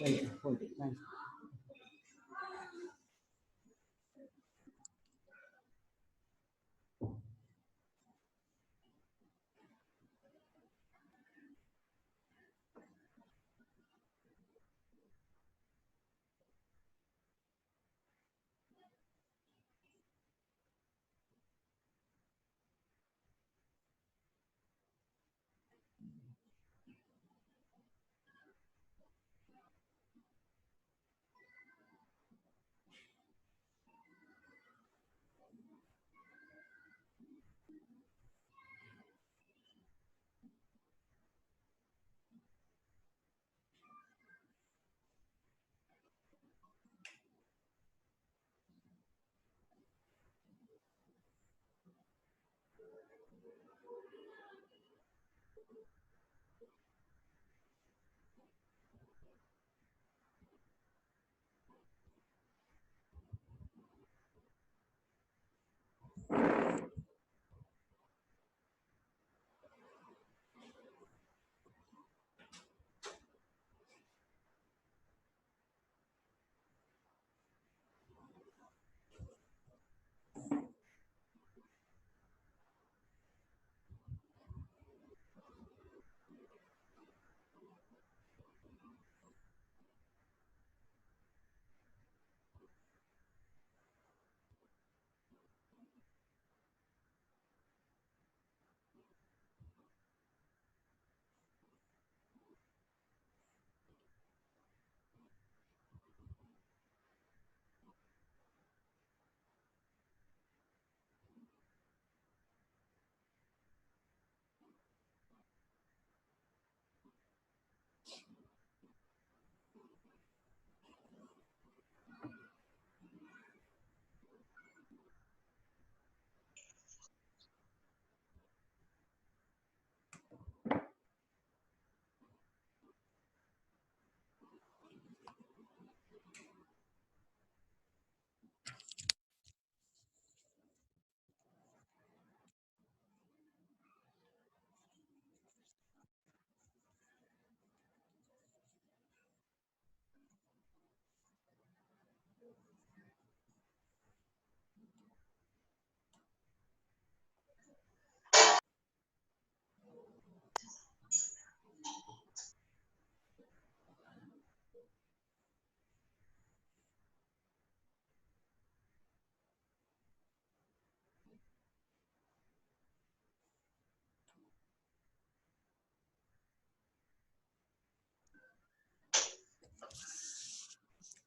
Thank you. Okay, thanks.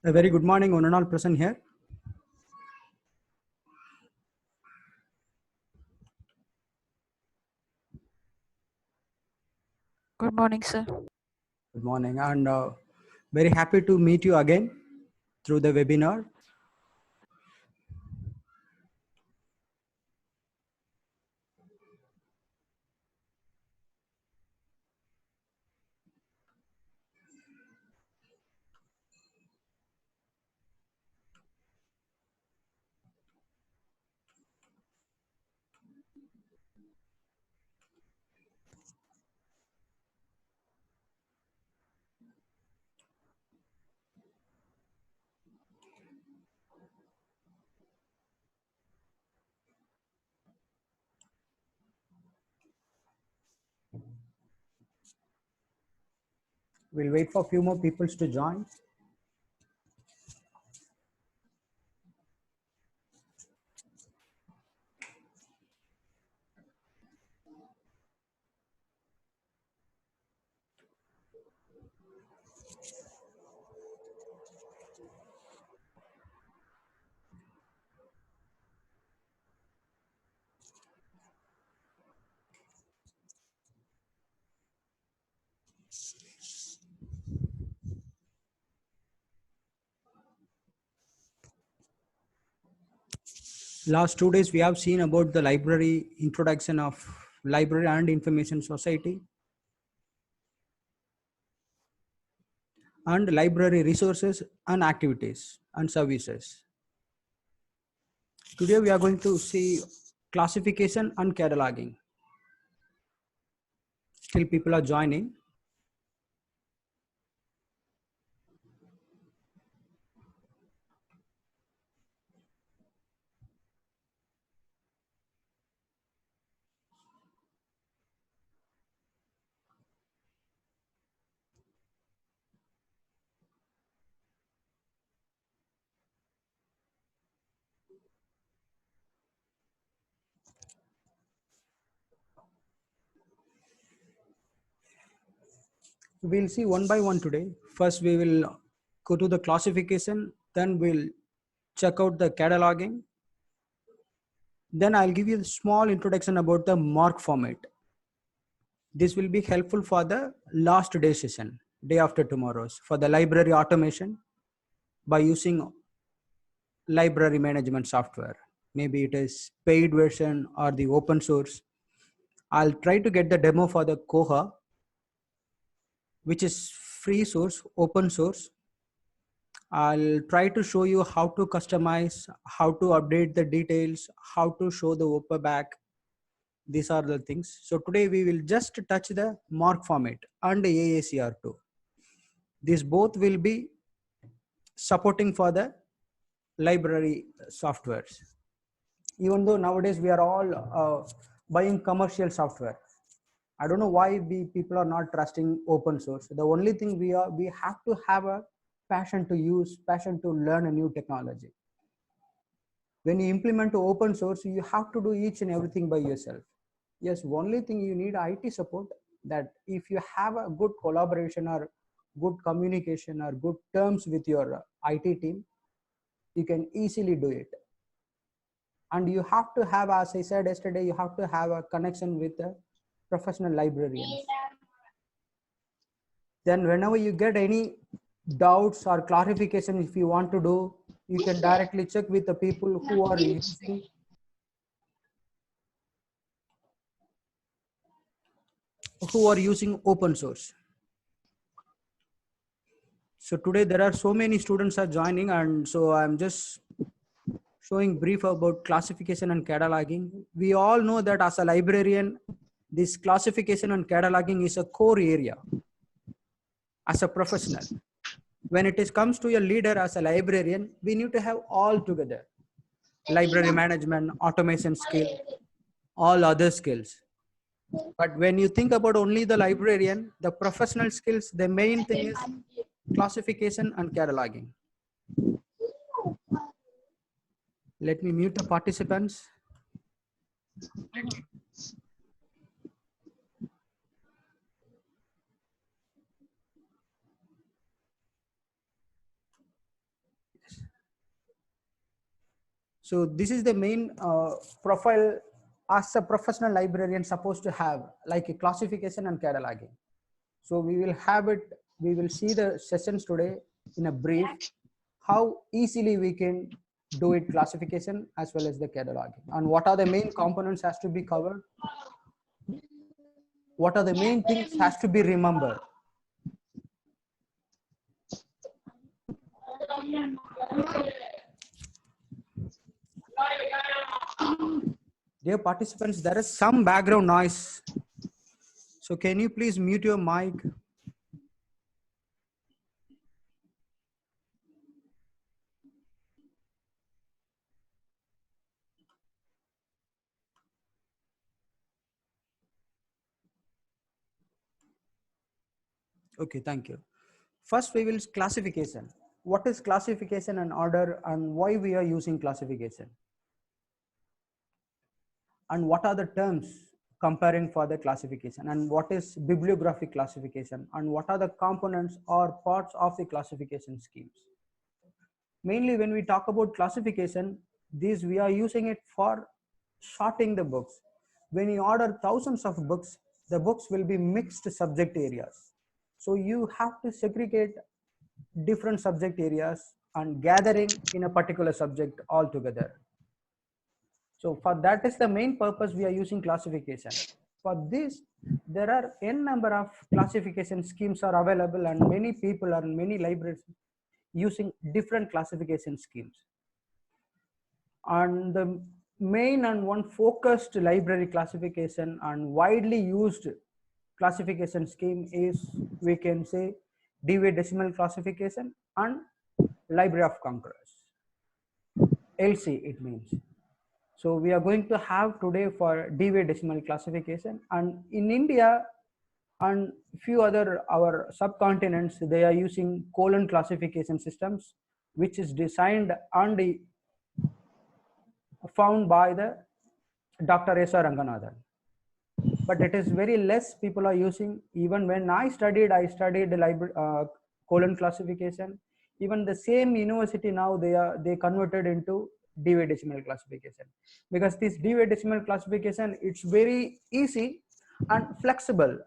A very good morning, one and all present here. Good morning, sir. Good morning, and very happy to meet you again through the webinar. We'll wait for a few more people to join. Last 2 days, we have seen about the library introduction of library and information society and library resources and activities and services. Today, we are going to see classification and cataloging. Still people are joining. We'll see one by one today. First, we will go to the classification, then we'll check out the cataloging. Then I'll give you a small introduction about the mark format. This will be helpful for the last day session, day after tomorrow's, for the library automation by using library management software. Maybe it is paid version or the open source. I'll try to get the demo for the Koha, which is free source, open source. I'll try to show you how to customize, how to update the details, how to show the OPA. These are the things. So today we will just touch the mark format and AACR2. These both will be supporting for the library softwares. Even though nowadays we are all buying commercial software, I don't know why people are not trusting open source. The only thing we have to have a passion to use, passion to learn a new technology. When you implement open source, you have to do each and everything by yourself. Yes, only thing you need IT support, that if you have a good collaboration or good communication or good terms with your IT team, you can easily do it. And you have to have, as I said yesterday, you have to have a connection with the professional librarians. Then whenever you get any doubts or clarification, if you want to do, you can directly check with the people who are using open source. So today there are so many students are joining, and so I'm just showing brief about classification and cataloging. We all know that as a librarian, this classification and cataloging is a core area as a professional. When it comes to a leader as a librarian, we need to have all together: library management, automation skill, all other skills. But when you think about only the librarian, the professional skills, the main thing is classification and cataloging. Let me mute the participants. So this is the main profile as a professional librarian supposed to have, like a classification and cataloging. So we will have it, we will see the sessions today in a brief, how easily we can do it, classification as well as the cataloging, and what are the main components has to be covered, what are the main things has to be remembered. Dear participants, there is some background noise. So can you please mute your mic? Okay, thank you. First, we will classification. What is classification and order, and why we are using classification? And what are the terms comparing for the classification, and what is bibliographic classification, and what are the components or parts of the classification schemes? Mainly when we talk about classification, these we are using it for sorting the books. When you order thousands of books, the books will be mixed subject areas. So you have to segregate different subject areas and gathering in a particular subject altogether. So for that is the main purpose we are using classification. For this, there are n number of classification schemes are available, and many people and many libraries using different classification schemes. And the main and one focused library classification and widely used classification scheme is, we can say, Dewey Decimal Classification and Library of Congress, LC it means. So we are going to have today for Dewey Decimal Classification, and in India and few other our subcontinents, they are using colon classification systems, which is designed and found by the Dr. S. R. Ranganathan. but it is very less people are using. Even when I studied the library colon classification. Even the same university now they converted into deviate decimal classification, because this deviate decimal classification, it's very easy and flexible.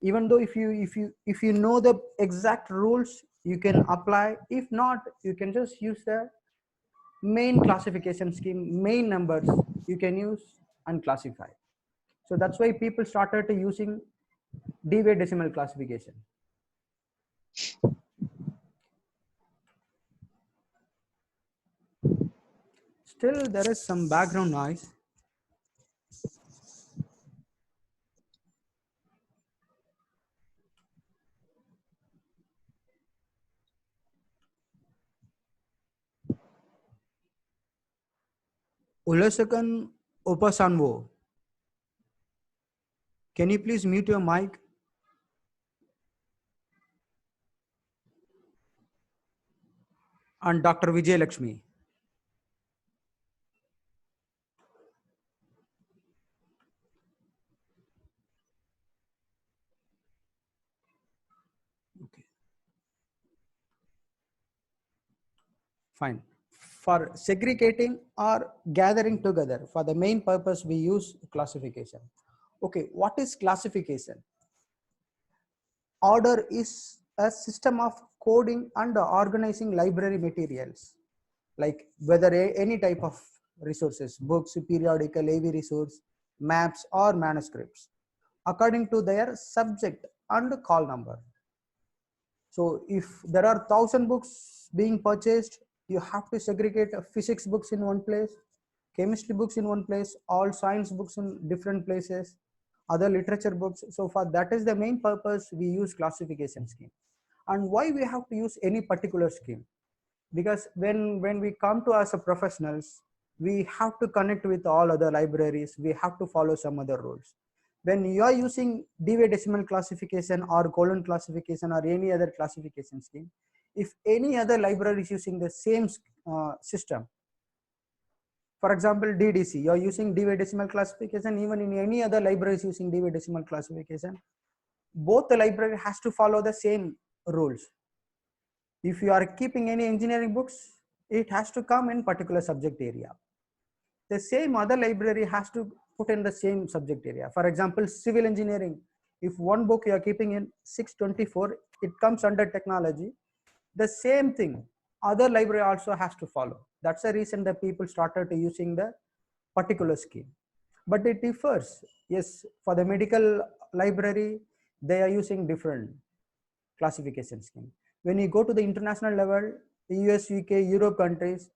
Even though if you know the exact rules, you can apply. If not, you can just use the main classification scheme, main numbers you can use and classify. So that's why people started to using deviate decimal classification. Still, there is some background noise. Ulasakan Opasanvo, can you please mute your mic? And Dr. Vijay Lakshmi. Okay, fine. For segregating or gathering together, for the main purpose, we use classification. Okay, what is classification? Order is a system of coding and organizing library materials, like whether any type of resources, books, periodical, AV resource, maps, or manuscripts, according to their subject and call number. So if there are 1,000 books being purchased, you have to segregate physics books in one place, chemistry books in one place, all science books in different places, other literature books. So for that is the main purpose we use classification scheme. And why we have to use any particular scheme? Because when we come to as a professionals, we have to connect with all other libraries, we have to follow some other rules. When you are using deviate decimal classification or colon classification or any other classification scheme, if any other library is using the same system, for example DDC, you are using deviate decimal classification, even in any other library is using deviate decimal classification, both the library has to follow the same rules. If you are keeping any engineering books, it has to come in particular subject area. The same other library has to put in the same subject area. For example, civil engineering, if one book you are keeping in 624, it comes under technology. The same thing, other library also has to follow. That's the reason that people started to using the particular scheme. But it differs. Yes, for the medical library, they are using different classification scheme. When you go to the international level, US, UK, Europe countries,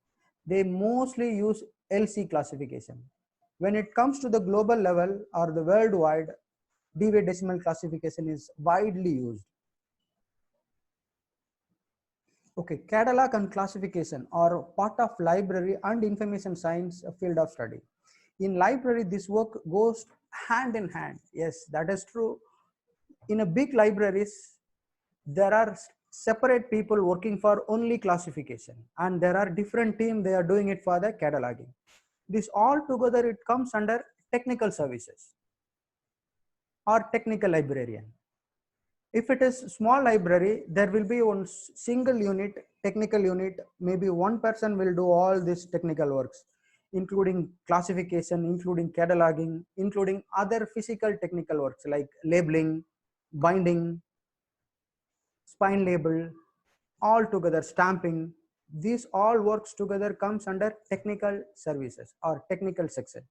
they mostly use LC classification. When it comes to the global level or the worldwide, deviate decimal classification is widely used. Okay, catalog and classification are part of library and information science field of study. In library, this work goes hand in hand. Yes, that is true. In a big libraries, there are separate people working for only classification, and there are different team, they are doing it for the cataloging. This all together, it comes under technical services or technical librarian. If it is small library, there will be one single unit, technical unit, maybe one person will do all these technical works, including classification, including cataloging, including other physical technical works like labeling, binding, spine label, all together, stamping. These all works together comes under technical services or technical sections.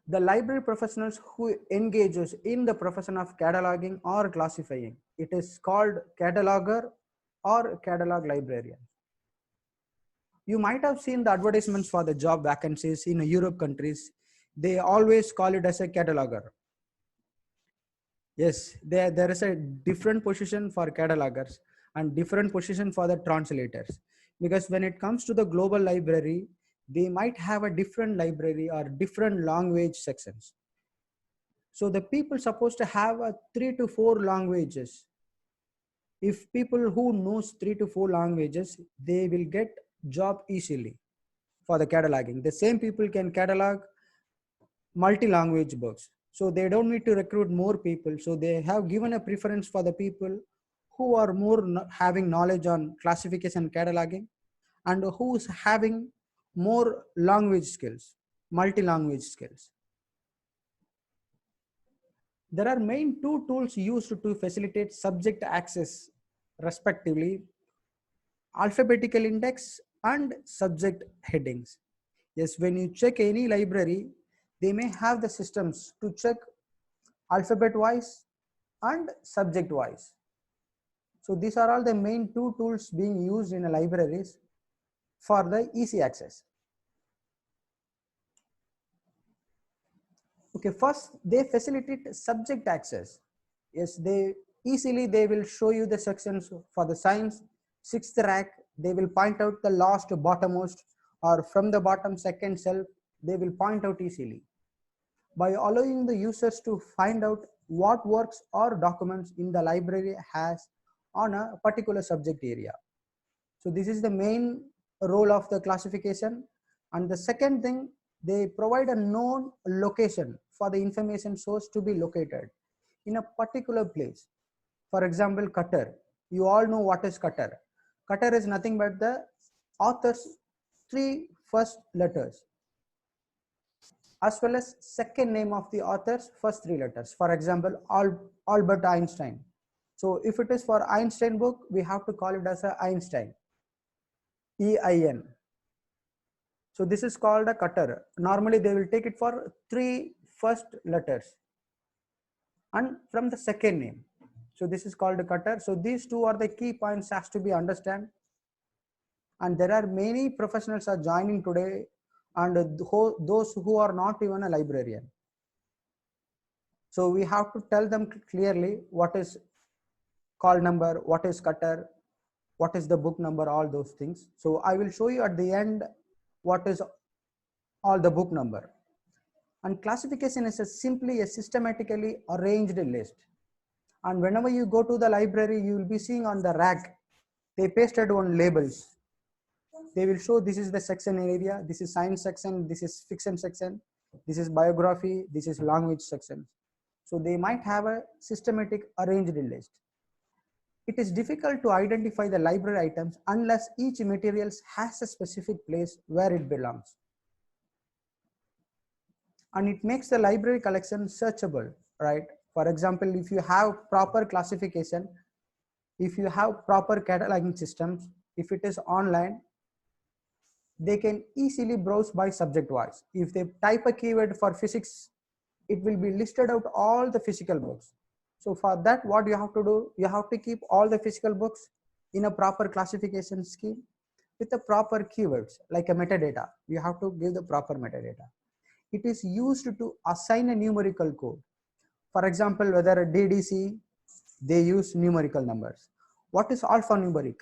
The library professionals who engages in the profession of cataloging or classifying, it is called cataloger or catalog librarian. You might have seen the advertisements for the job vacancies in Europe countries. They always call it as a cataloger. Yes, there is a different position for catalogers and different position for the translators. Because when it comes to the global library, they might have a different library or different language sections. So the people supposed to have a 3 to 4 languages. If people who knows 3 to 4 languages, they will get job easily for the cataloging. The same people can catalog multi-language books. So they don't need to recruit more people. So they have given a preference for the people who are more having knowledge on classification cataloging and who's having more language skills, multi-language skills. There are main two tools used to facilitate subject access, respectively, alphabetical index and subject headings. Yes, when you check any library, they may have the systems to check alphabet wise and subject wise. So these are all the main two tools being used in a libraries for the easy access. Okay, first they facilitate subject access. Yes, they will show you the sections for the science, sixth rack, they will point out the last bottommost or from the bottom second shelf, they will point out easily. By allowing the users to find out what works or documents in the library has on a particular subject area. So this is the main role of the classification. And the second thing, they provide a known location for the information source to be located in a particular place. For example, Qatar. You all know what is Qatar. Qatar is nothing but the author's three first letters as well as second name of the author's first three letters. For example, Albert Einstein. So if it is for Einstein book, we have to call it as a Einstein, EIN. So this is called a Qatar. Normally they will take it for three first letters and from the second name. So this is called a Qatar. So these two are the key points has to be understand. And there are many professionals are joining today and those who are not even a librarian. So we have to tell them clearly what is call number, what is Qatar, what is the book number, all those things. So I will show you at the end what is all the book number. And classification is simply a systematically arranged list. And whenever you go to the library, you will be seeing on the rack, they pasted on labels. They will show this is the section area, this is science section, this is fiction section, this is biography, this is language section. So they might have a systematic arranged list. It is difficult to identify the library items unless each material has a specific place where it belongs. And it makes the library collection searchable, right? For example, if you have proper classification, if you have proper cataloging systems, if it is online, they can easily browse by subject wise. If they type a keyword for physics, it will be listed out all the physical books. So for that, what you have to do, you have to keep all the physical books in a proper classification scheme with the proper keywords like a metadata. You have to give the proper metadata. It is used to assign a numerical code. For example, whether a DDC, they use numerical numbers. What is alphanumeric?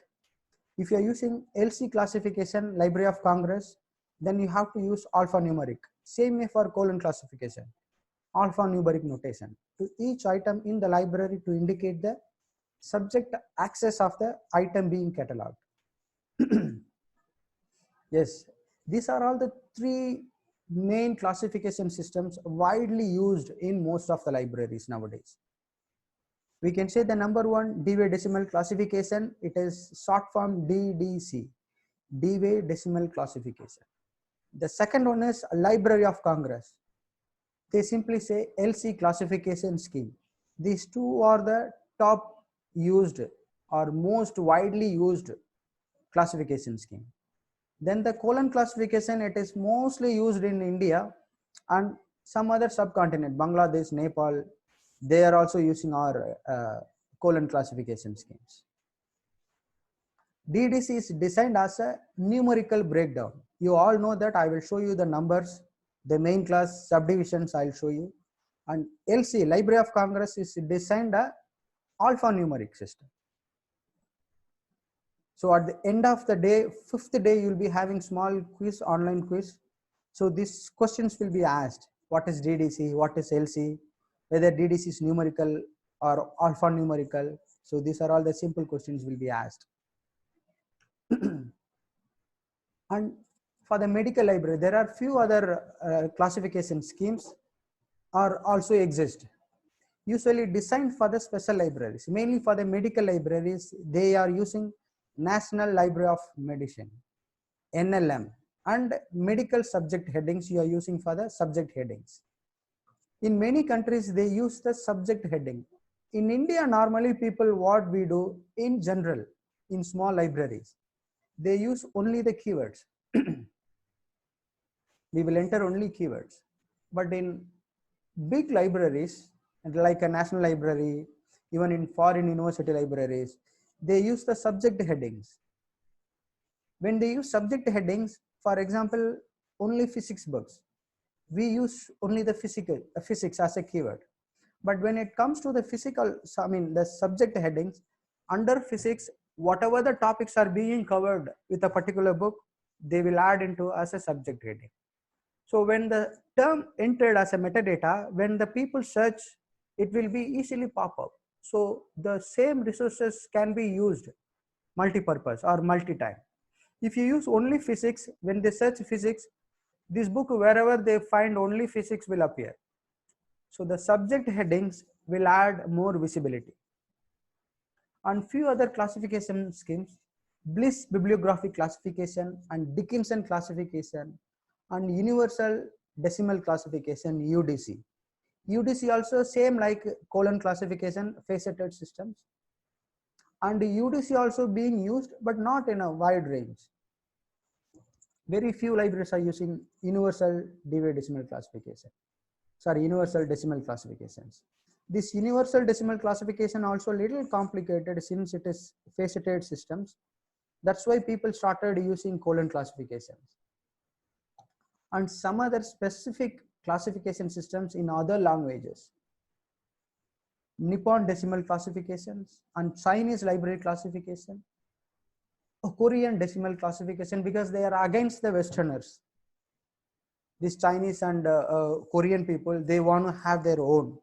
If you are using LC classification, Library of Congress, then you have to use alphanumeric. Same way for colon classification, alphanumeric notation to each item in the library to indicate the subject access of the item being catalogued. Yes, these are all the three main classification systems widely used in most of the libraries nowadays. We can say the number one, Dewey Decimal Classification. It is short form DDC, Dewey Decimal Classification. The second one is Library of Congress. They simply say LC Classification Scheme. These two are the top used or most widely used classification scheme. Then the colon classification, it is mostly used in India and some other subcontinent, Bangladesh, Nepal, they are also using our colon classification schemes. DDC is designed as a numerical breakdown. You all know that. I will show you the numbers, the main class subdivisions I'll show you. And LC, Library of Congress, is designed a alphanumeric system. So at the end of the day, fifth day, you'll be having small quiz, online quiz. So these questions will be asked. What is DDC? What is LC? Whether DDC is numerical or alphanumerical. So these are all the simple questions will be asked. And for the medical library, there are few other classification schemes. are also exist, usually designed for the special libraries. Mainly for the medical libraries, they are using National Library of Medicine, NLM, and medical subject headings you are using for the subject headings. In many countries, they use the subject heading. In India, normally people, what we do in general, in small libraries, they use only the keywords. We will enter only keywords. But in big libraries, like a national library, even in foreign university libraries, they use the subject headings. When they use subject headings, for example, only physics books, we use only the physics as a keyword. But when it comes to the the subject headings, under physics, whatever the topics are being covered with a particular book, they will add into as a subject heading. So when the term entered as a metadata, when the people search, it will be easily pop up. So the same resources can be used multi-purpose or multi-time. If you use only physics, when they search physics, this book, wherever they find only physics will appear. So the subject headings will add more visibility. And few other classification schemes, Bliss bibliographic classification and Dickinson classification and universal decimal classification, UDC. UDC also same like colon classification, faceted systems. And UDC also being used, but not in a wide range. Very few libraries are using universal decimal classification. Universal decimal classifications. This universal decimal classification also a little complicated since it is faceted systems. That's why people started using colon classifications. And some other specific classification systems in other languages. Nippon decimal classifications and Chinese library classification, Korean decimal classification, because they are against the Westerners. These Chinese and Korean people, they want to have their own.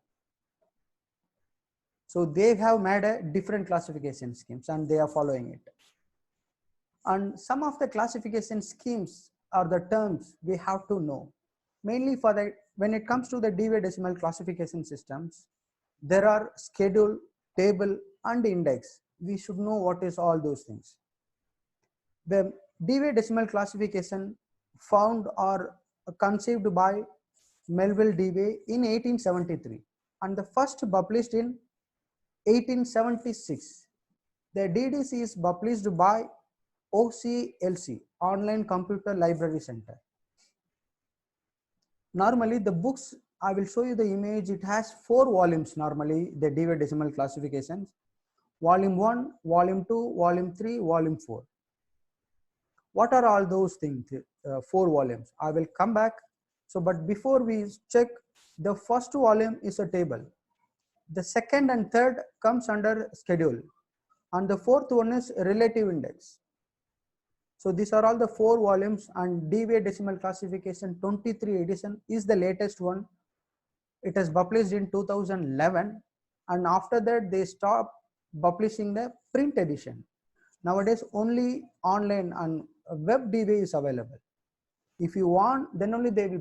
So they have made a different classification schemes and they are following it. And some of the classification schemes are the terms we have to know. Mainly for the, when it comes to the Dewey Decimal classification systems, there are schedule, table, and index. We should know what is all those things. The Dewey Decimal classification found or conceived by Melville Dewey in 1873 and the first published in 1876. The DDC is published by OCLC, Online Computer Library Center. Normally the books, I will show you the image, it has 4 volumes normally, the Dewey Decimal classifications. Volume 1, Volume 2, Volume 3, Volume 4. What are all those things, 4 volumes? I will come back. So, but before we check, the first volume is a table. The second and third comes under schedule. And the fourth one is relative index. So these are all the 4 volumes and Dewey Decimal Classification 23 edition is the latest one. It is published in 2011 and after that they stopped publishing the print edition. Nowadays only online and web Dewey is available. If you want, then only they will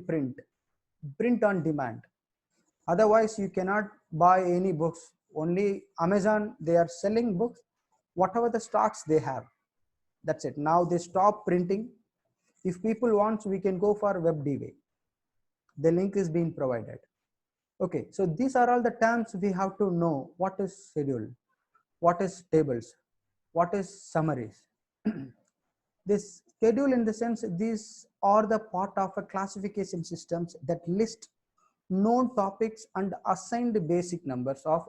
print on demand. Otherwise you cannot buy any books. Only Amazon, they are selling books, whatever the stocks they have. That's it. Now they stop printing. If people want, we can go for web Dewey. The link is being provided. Okay, so these are all the terms we have to know. What is schedule? What is tables? What is summaries? This schedule, in the sense, these are the part of a classification systems that list known topics and assigned basic numbers of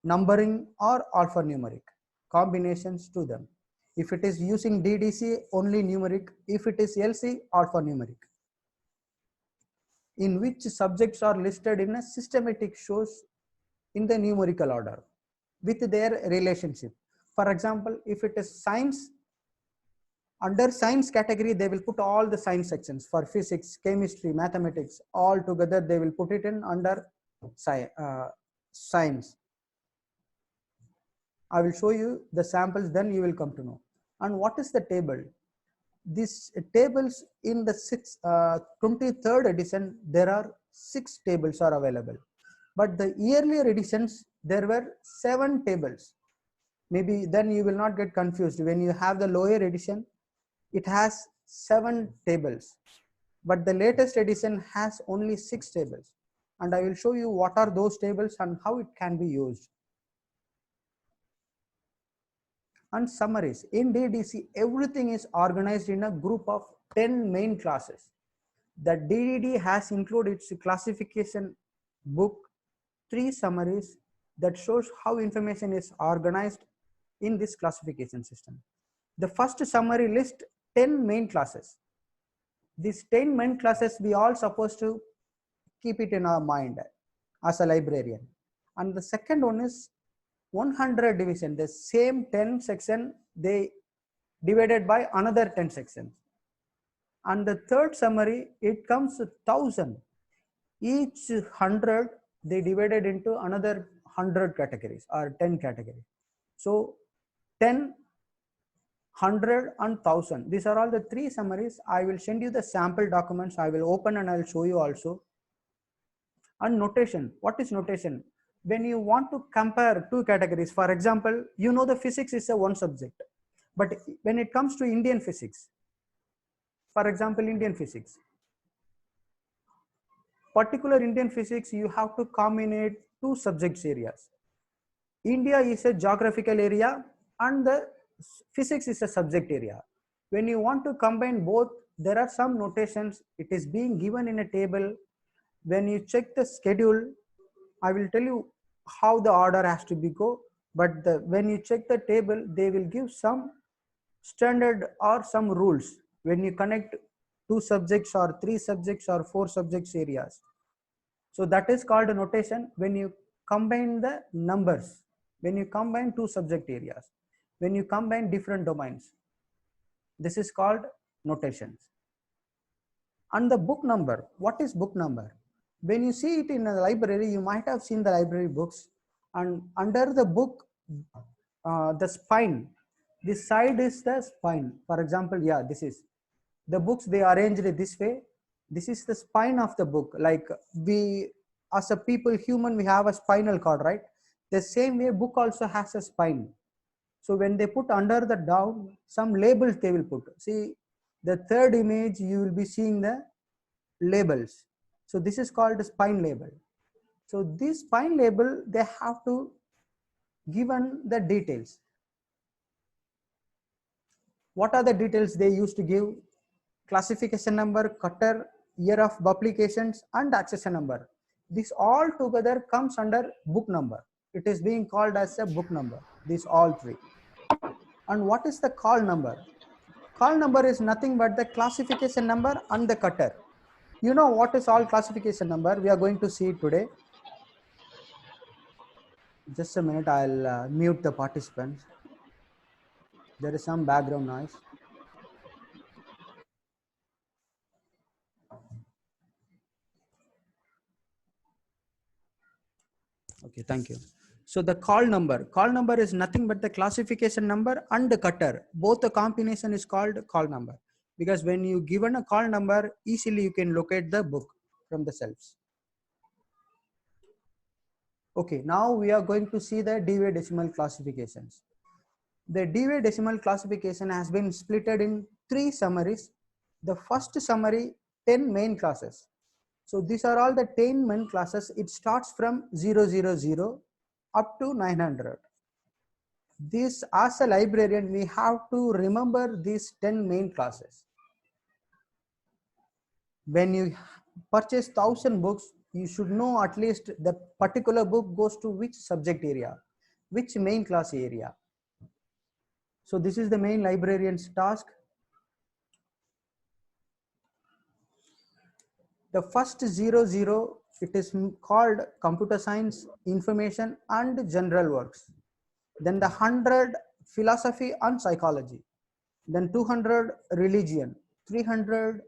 numbering or alphanumeric combinations to them. If it is using DDC, only numeric. If it is LC, alphanumeric. In which subjects are listed in a systematic shows in the numerical order with their relationship. For example, if it is science, under science category, they will put all the science sections for physics, chemistry, mathematics, all together they will put it in under science. I will show you the samples, then you will come to know. And what is the table? These tables in the 23rd edition, there are 6 tables are available. But the earlier editions, there were 7 tables. Maybe then you will not get confused. When you have the lower edition, it has 7 tables. But the latest edition has only 6 tables. And I will show you what are those tables and how it can be used. And summaries. In DDC, everything is organized in a group of 10 main classes. The DDD has included its classification book, 3 summaries that shows how information is organized in this classification system. The first summary lists 10 main classes. These 10 main classes we all supposed to keep it in our mind as a librarian. And the second one is 100 division, the same 10 section they divided by another 10 sections. And the third summary, it comes to 1000. Each 100 they divided into another 100 categories or 10 categories. So 10, 100 and 1000. These are all the 3 summaries. I will send you the sample documents. I will open and I will show you also. And notation. What is notation? When you want to compare 2 categories, for example, you know the physics is a one subject. But when it comes to Indian physics, for example, Indian physics, particular Indian physics, you have to combine 2 subjects areas. India is a geographical area and the physics is a subject area. When you want to combine both, there are some notations. It is being given in a table. When you check the schedule, I will tell you how the order has to be go. But when you check the table, they will give some standard or some rules. When you connect 2 subjects or 3 subjects or 4 subjects areas. So that is called a notation when you combine the numbers, when you combine 2 subject areas, when you combine different domains. This is called notations. And the book number, what is book number? When you see it in a library, you might have seen the library books, and under the book, the spine, this side is the spine. For example, yeah, this is the books, they arranged this way. This is the spine of the book. Like we, as a people, human, we have a spinal cord, right? The same way book also has a spine. So when they put under the down, some labels they will put. See, the third image, you will be seeing the labels. So this is called a spine label. So this spine label, they have to given the details. What are the details they used to give? Classification number, cutter, year of publications, and accession number. This all together comes under book number. It is being called as a book number, these all 3. And what is the call number? Call number is nothing but the classification number and the cutter. You know what is all classification number? We are going to see it today. Just a minute, I'll mute the participants. There is some background noise. Okay, thank you. So the call number is nothing but the classification number and the cutter. Both the combination is called call number, because when you given a call number, easily you can locate the book from the shelves. Okay, now we are going to see the Dewey Decimal classifications. The Dewey Decimal classification has been splitted in 3 summaries. The first summary, 10 main classes. So these are all the 10 main classes. It starts from 000 up to 900. This, as a librarian, we have to remember these 10 main classes. When you purchase 1000 books, you should know at least the particular book goes to which subject area, which main class area. So this is the main librarian's task. The first 00, it is called computer science, information and general works. Then the 100, philosophy and psychology. Then 200, religion. 300,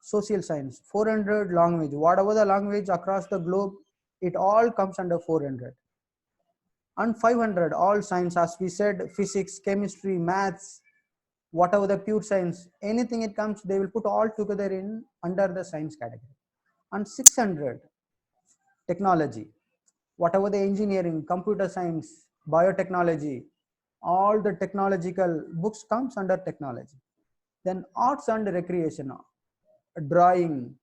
social science. 400, language. Whatever the language across the globe, it all comes under 400. And 500, all science, as we said, physics, chemistry, maths, whatever the pure science, anything it comes, they will put all together in under the science category. And 600, technology, whatever the engineering, computer science, biotechnology, all the technological books comes under technology. Then arts and recreation, drawing,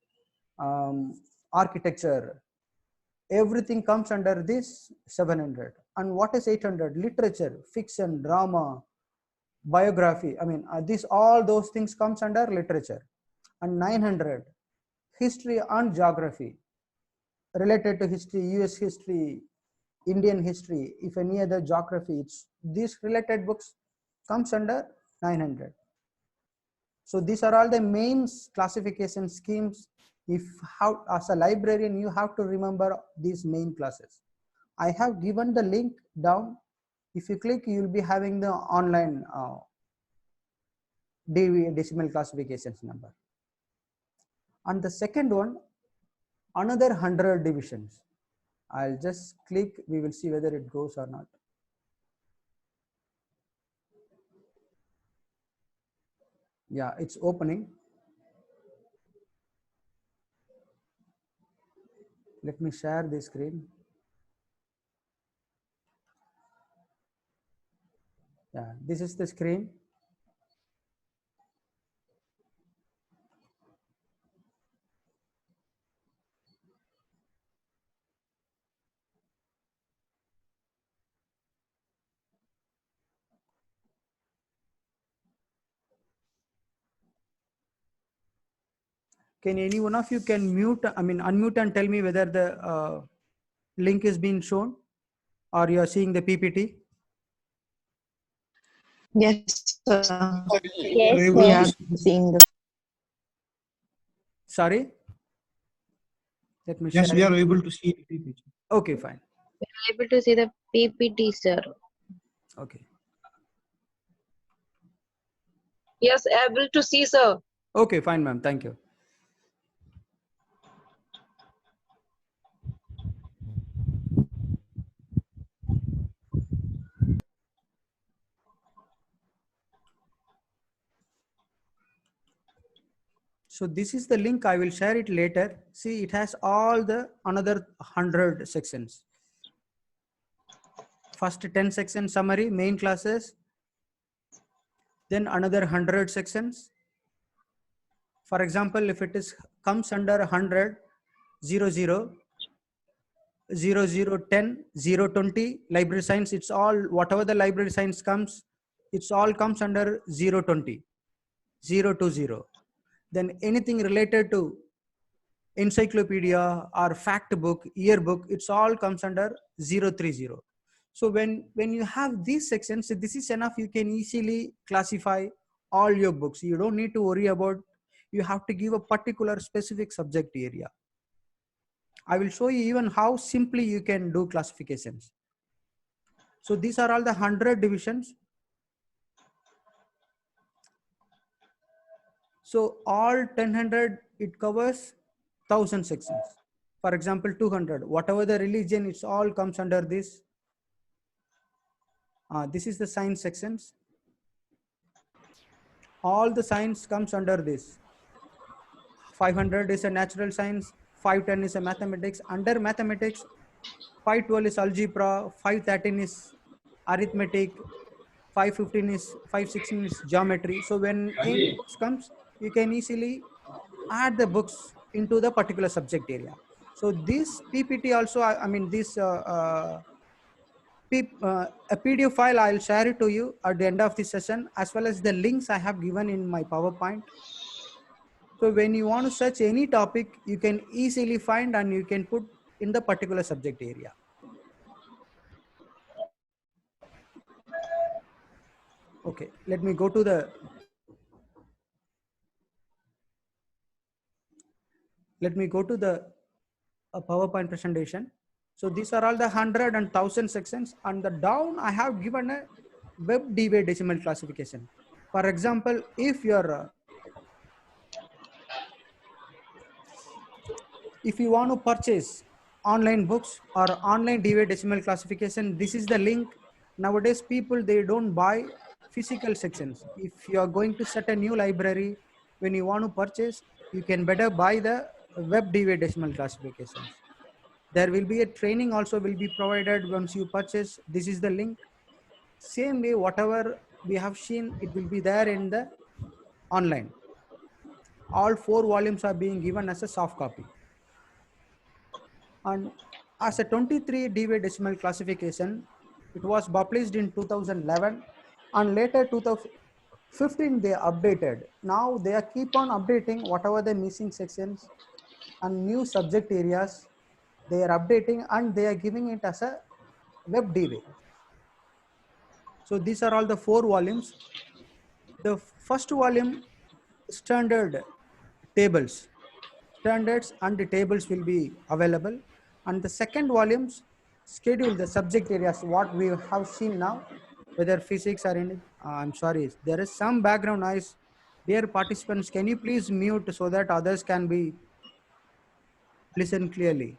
architecture, everything comes under this 700. And what is 800? Literature, fiction, drama, biography. I mean, this all those things comes under literature. And 900, history and geography, related to history, US history, Indian history, if any other geography, it's these related books comes under 900. So these are all the main classification schemes. If how as a librarian you have to remember these main classes. I have given the link down. If you click, you will be having the online decimal classifications number. And the second one, another 100 divisions. I'll just click, we will see whether it goes or not. Yeah, it's opening. Let me share the screen. Yeah, this is the screen. Can any one of you can mute, I mean unmute and tell me whether the link is being shown or you are seeing the PPT? Yes, sir. Yes, We sir. are seeing the. Sorry? Let me Yes, share we it. are able to see the picture. Okay, fine. We are able to see the PPT, sir. Okay. Yes, able to see, sir. Okay, fine, ma'am. Thank you. So this is the link. I will share it later. See, it has all the another 100 sections. First 10 section summary, main classes. Then another 100 sections. For example, if it is comes under 100, 00, 0010, 020, library science, it's all, whatever the library science comes, it's all comes under 020, 020. Then anything related to encyclopedia or fact book, yearbook, it's all comes under 030. So when you have these sections, this is enough. You can easily classify all your books. You don't need to worry about, you have to give a particular specific subject area. I will show you even how simply you can do classifications. So these are all the 100 divisions. So all 1000, it covers 1000 sections. For example, 200, whatever the religion, it's all comes under this. This is the science sections. All the science comes under this. 500 is a natural science, 510 is a mathematics. Under mathematics, 512 is algebra, 513 is arithmetic, 515 is 516 is geometry. So when any books comes, you can easily add the books into the particular subject area. So this PPT also, I mean this a PDF file, I'll share it to you at the end of the session, as well as the links I have given in my PowerPoint. So when you want to search any topic, you can easily find and you can put in the particular subject area. Okay, let me go to the PowerPoint presentation. So these are all the 100 and 1000 sections, and the down I have given a web DB decimal classification. For example, if you want to purchase online books or online DB decimal classification, this is the link. Nowadays people, they don't buy physical sections. If you are going to set a new library, when you want to purchase, you can better buy the web DB decimal classifications. There will be a training also will be provided once you purchase. This is the link. Same way, whatever we have seen, it will be there in the online. All 4 volumes are being given as a soft copy. And as a 23 DV decimal classification, it was published in 2011, and later 2015 they updated. Now they are keep on updating whatever the missing sections and new subject areas. They are updating and they are giving it as a web DV. So these are all the 4 volumes. The first volume, standard tables, standards and the tables will be available. And the second volumes, schedule the subject areas, what we have seen now, whether physics or any, I'm sorry, there is some background noise. Dear participants, can you please mute so that others can be listen clearly?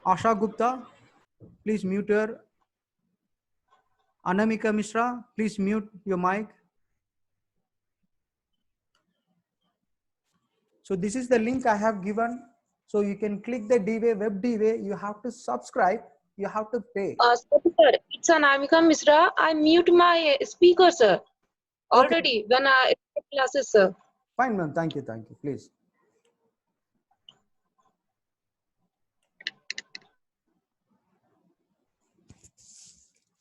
Asha Gupta, please mute your. Anamika Mishra, please mute your mic. So this is the link I have given. So you can click the DWay, web DWay. You have to subscribe. You have to pay. Sorry, sir. It's Anamika Misra. I mute my speaker, sir. Okay. Already when I classes, sir. Fine, ma'am. Thank you. Thank you. Please.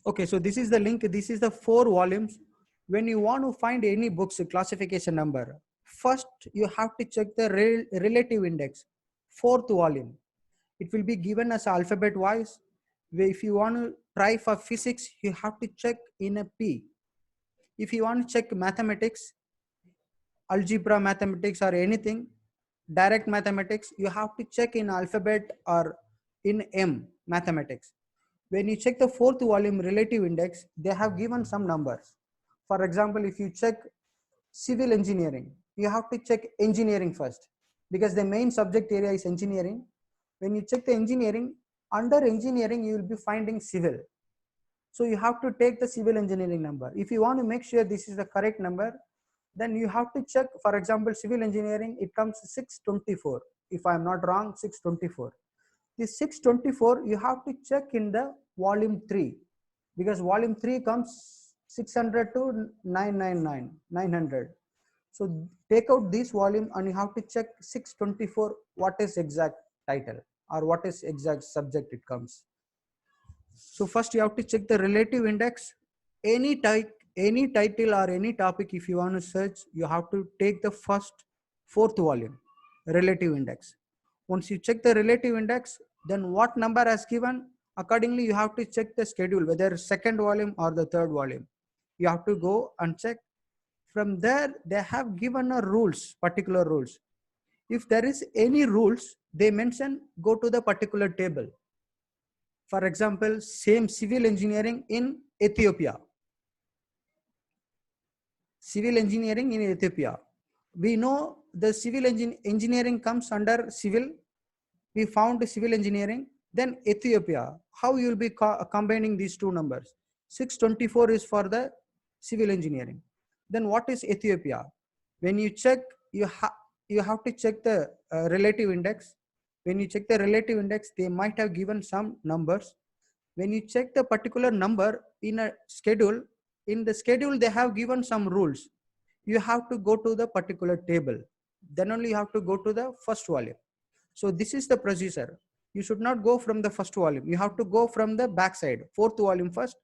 Okay. So this is the link. This is the 4 volumes. When you want to find any books classification number, first you have to check the relative index, 4th volume. It will be given as alphabet wise. If you want to try for physics, you have to check in a P. If you want to check mathematics, algebra mathematics or anything, direct mathematics, you have to check in alphabet or in M mathematics. When you check the 4th volume relative index, they have given some numbers. For example, if you check civil engineering, you have to check engineering first because the main subject area is engineering. When you check the engineering, under engineering, you will be finding civil. So you have to take the civil engineering number. If you want to make sure this is the correct number, then you have to check, for example, civil engineering, it comes 624. If I'm not wrong, 624. This 624, you have to check in the volume 3 because volume 3 comes 600 to 999, 900. So take out this volume and you have to check 624, what is exact title or what is exact subject it comes. So first you have to check the relative index. Any title or any topic, if you want to search, you have to take the first 4th volume, relative index. Once you check the relative index, then what number has given, accordingly you have to check the schedule, whether 2nd volume or the 3rd volume. You have to go and check. From there, they have given a rules, particular rules. If there is any rules, they mention go to the particular table. For example, same civil engineering in Ethiopia. Civil engineering in Ethiopia. We know the civil engineering comes under civil. We found civil engineering. Then Ethiopia. How you will be combining these two numbers? 624 is for the civil engineering. Then what is Ethiopia? When you check, you have to check the relative index. When you check the relative index, they might have given some numbers. When you check the particular number in a schedule, in the schedule they have given some rules. You have to go to the particular table. Then only you have to go to the first volume. So this is the procedure. You should not go from the first volume. You have to go from the back side, 4th volume first.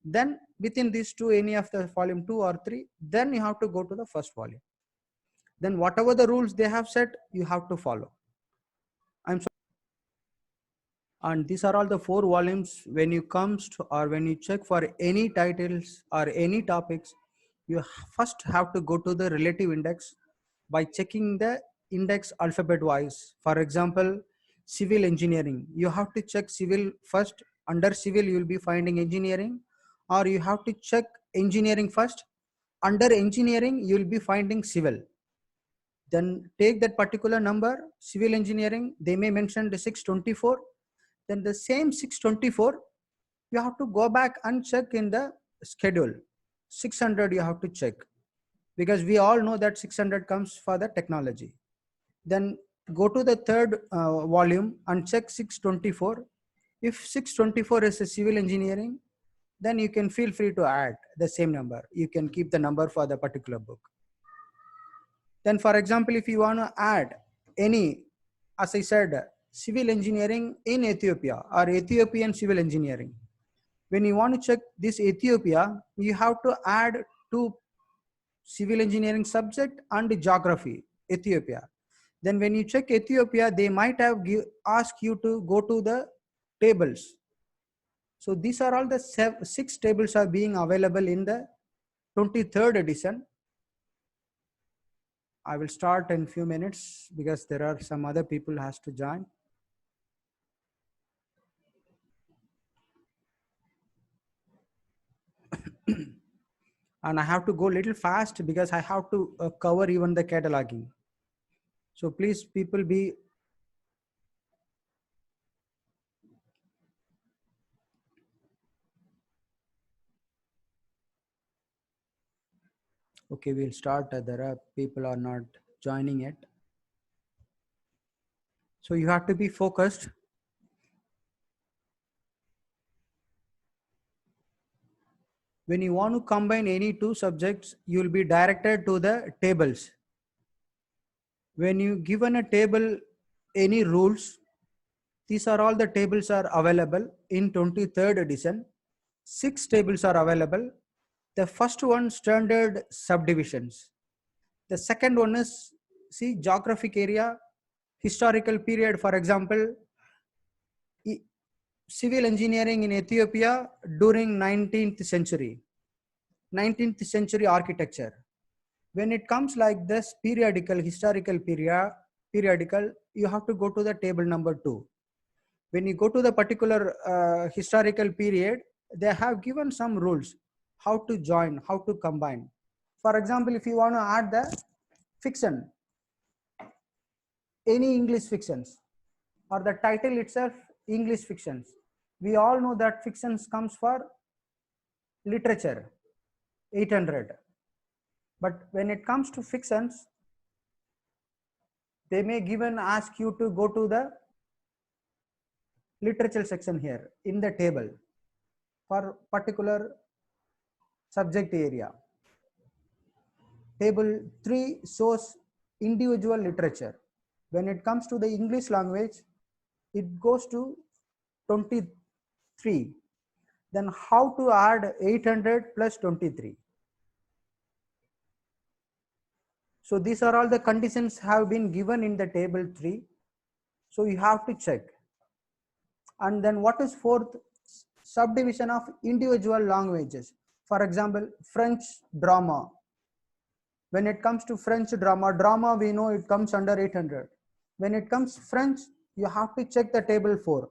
Then within these two, any of the volume 2 or 3, then you have to go to the first volume. Then whatever the rules they have set, you have to follow. I'm sorry. And these are all the 4 volumes. When you comes to, or when you check for any titles or any topics, you first have to go to the relative index by checking the index alphabet wise. For example, civil engineering, you have to check civil first. Under civil, you will be finding engineering, or you have to check engineering first. Under engineering, you will be finding civil. Then take that particular number, civil engineering, they may mention the 624. Then the same 624, you have to go back and check in the schedule. 600 you have to check because we all know that 600 comes for the technology. Then go to the third volume and check 624. If 624 is a civil engineering, then you can feel free to add the same number. You can keep the number for the particular book. Then for example, if you want to add any, as I said, civil engineering in Ethiopia or Ethiopian civil engineering, when you want to check this Ethiopia, you have to add two civil engineering subject and geography, Ethiopia. Then when you check Ethiopia, they might have ask you to go to the tables. So these are all the 6 tables are being available in the 23rd edition. I will start in few minutes because there are some other people who has to join. And I have to go a little fast because I have to cover even the cataloging. So please people be okay. We'll start. There are people are not joining it. So you have to be focused. When you want to combine any two subjects, you will be directed to the tables. When you given a table, any rules, these are all the tables are available in 23rd edition. 6 tables are available. The first one, standard subdivisions. The second one is, see, geographic area, historical period. For example, civil engineering in Ethiopia during 19th century, 19th century architecture. When it comes like this periodical, historical periodical, you have to go to the table number 2. When you go to the particular historical period, they have given some rules, how to join, how to combine. For example, if you want to add the fiction, any English fictions, or the title itself, English fictions. We all know that fictions comes for literature, 800. But when it comes to fictions, they may even ask you to go to the literature section here in the table for particular subject area. Table 3 shows individual literature. When it comes to the English language, it goes to 23. Then how to add 800 plus 23? So these are all the conditions have been given in the table 3. So you have to check. And then what is fourth? Subdivision of individual languages. For example, French drama. When it comes to French drama we know it comes under 800. When it comes French, you have to check the table 4.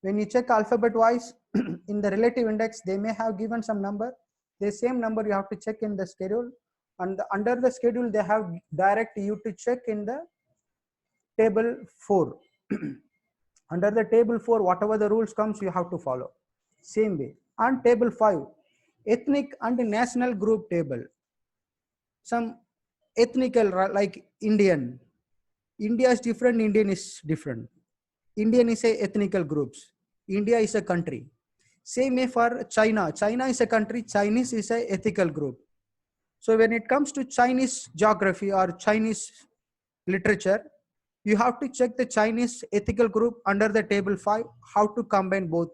When you check alphabet wise, in the relative index, they may have given some number. The same number you have to check in the schedule. And under the schedule, they have direct you to check in the table 4. Under the table 4, whatever the rules comes, you have to follow. Same way. And table 5, ethnic and national group table. Some ethnical, like Indian. India is different, Indian is different. Indian is a ethnical groups. India is a country. Same way for China. China is a country, Chinese is a ethical group. So when it comes to Chinese geography or Chinese literature, you have to check the Chinese ethical group under the table 5, how to combine both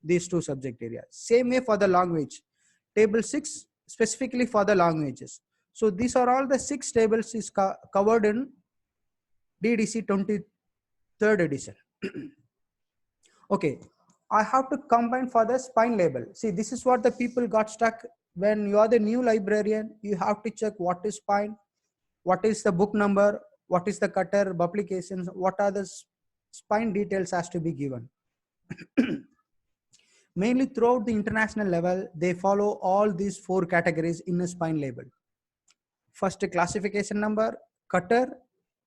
these two subject areas. Same way for the language. Table 6, specifically for the languages. So these are all the 6 tables is covered in DDC 23rd edition. Okay, I have to combine for the spine label. See, this is what the people got stuck. When you are the new librarian, you have to check what is spine, what is the book number, what is the cutter, publications, what are the spine details has to be given. Mainly throughout the international level, they follow all these 4 categories in a spine label. First, classification number, cutter,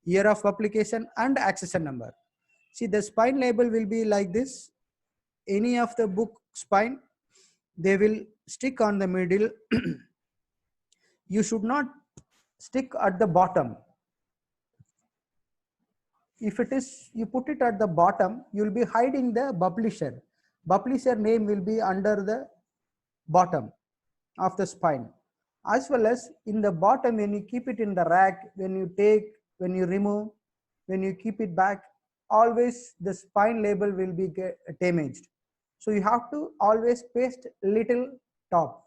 year of publication, and accession number. See, the spine label will be like this. Any of the book spine, they will stick on the middle. You should not stick at the bottom. if it is, you put it at the bottom, you will be hiding the publisher. Publisher name will be under the bottom of the spine. As well as in the bottom, when you keep it in the rack, when you take, when you remove, when you keep it back, always the spine label will be damaged. So you have to always paste little top.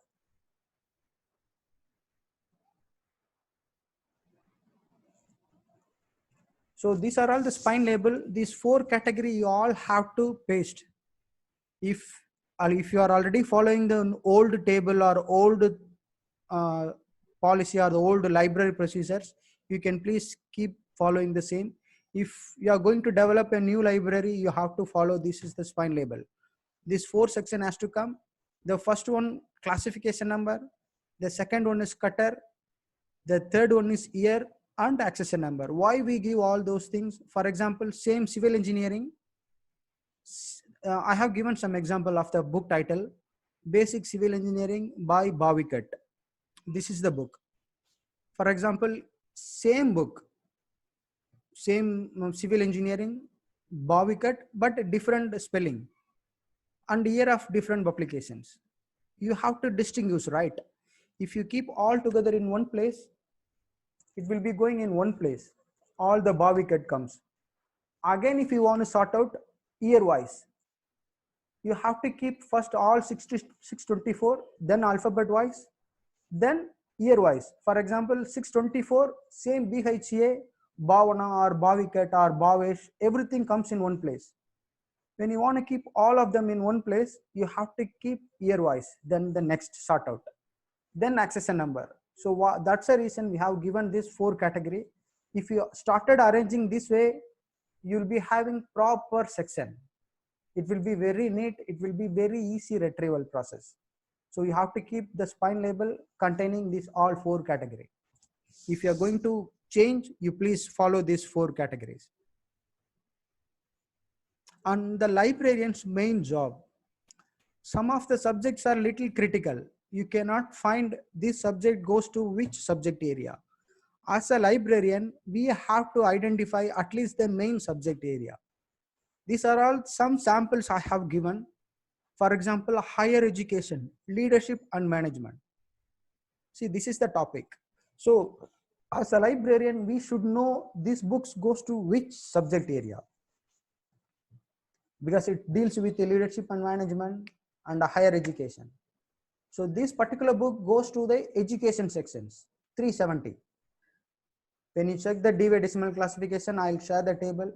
So these are all the spine label. These 4 category you all have to paste. If you are already following the old table or old policy or the old library procedures, you can please keep following the same. If you are going to develop a new library, you have to follow, this is the spine label. This 4 section has to come. The first one, classification number. The second one is cutter. The third one is year and accession number. Why we give all those things? For example, same civil engineering. I have given some example of the book title, Basic Civil Engineering by Bavikat. This is the book. For example, same book, same civil engineering, Bavikat, but different spelling and year of different publications. You have to distinguish, right? If you keep all together in one place, it will be going in one place. All the Bavikat comes. Again, if you want to sort out year wise, you have to keep first all 624, then alphabet wise, then year wise. For example, 624, same BHA, Bhavana or Bhavikat or Bhavesh, everything comes in one place. When you want to keep all of them in one place, you have to keep year wise, then the next sort out, then accession number. So that's the reason we have given this 4 category. If you started arranging this way, you'll be having proper section. It will be very neat. It will be very easy retrieval process. So you have to keep the spine label containing these all 4 categories. If you are going to change, you please follow these 4 categories. And the librarian's main job, some of the subjects are little critical. You cannot find this subject goes to which subject area. As a librarian, we have to identify at least the main subject area. These are all some samples I have given. For example, higher education, leadership and management. See, this is the topic. So as a librarian, we should know these books goes to which subject area, because it deals with the leadership and management and a higher education. So this particular book goes to the education sections, 370. When you check the Dewey Decimal Classification, I'll share the table.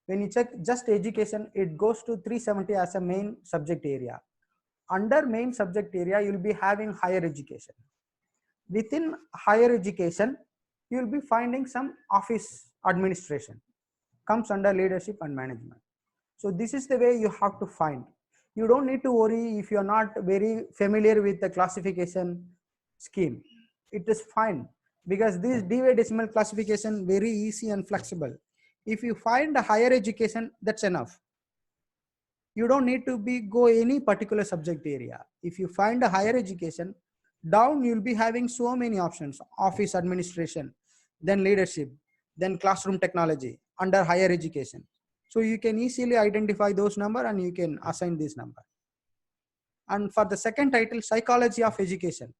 When you check just education, it goes to 370 as a main subject area. Under main subject area, you'll be having higher education. Within higher education, you'll be finding some office administration, comes under leadership and management. So this is the way you have to find. You don't need to worry if you're not very familiar with the classification scheme. It is fine, because this Dewey Decimal Classification very easy and flexible. If you find a higher education, that's enough. You don't need to go any particular subject area. If you find a higher education, down you'll be having so many options: office administration, then leadership, then classroom technology under higher education. So you can easily identify those number and you can assign this number. And for the second title, psychology of education,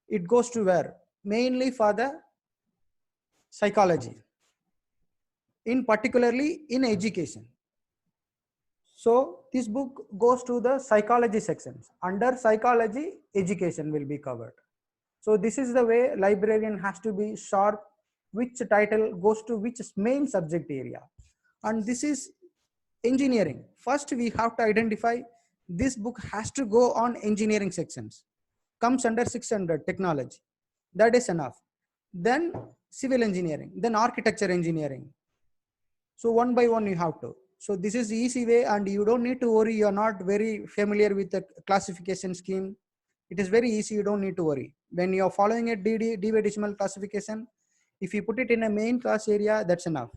it goes to where? Mainly for the psychology, in particularly in education. So this book goes to the psychology sections. Under psychology, education will be covered. So this is the way librarian has to be sharp, which title goes to which main subject area. And this is engineering. First, we have to identify this book has to go on engineering sections, comes under 600 technology. That is enough. Then civil engineering, then architecture engineering. So one by one you have to. So this is the easy way, and you don't need to worry. You're not very familiar with the classification scheme. It is very easy. You don't need to worry. When you're following a Dewey Decimal Classification, if you put it in a main class area, that's enough.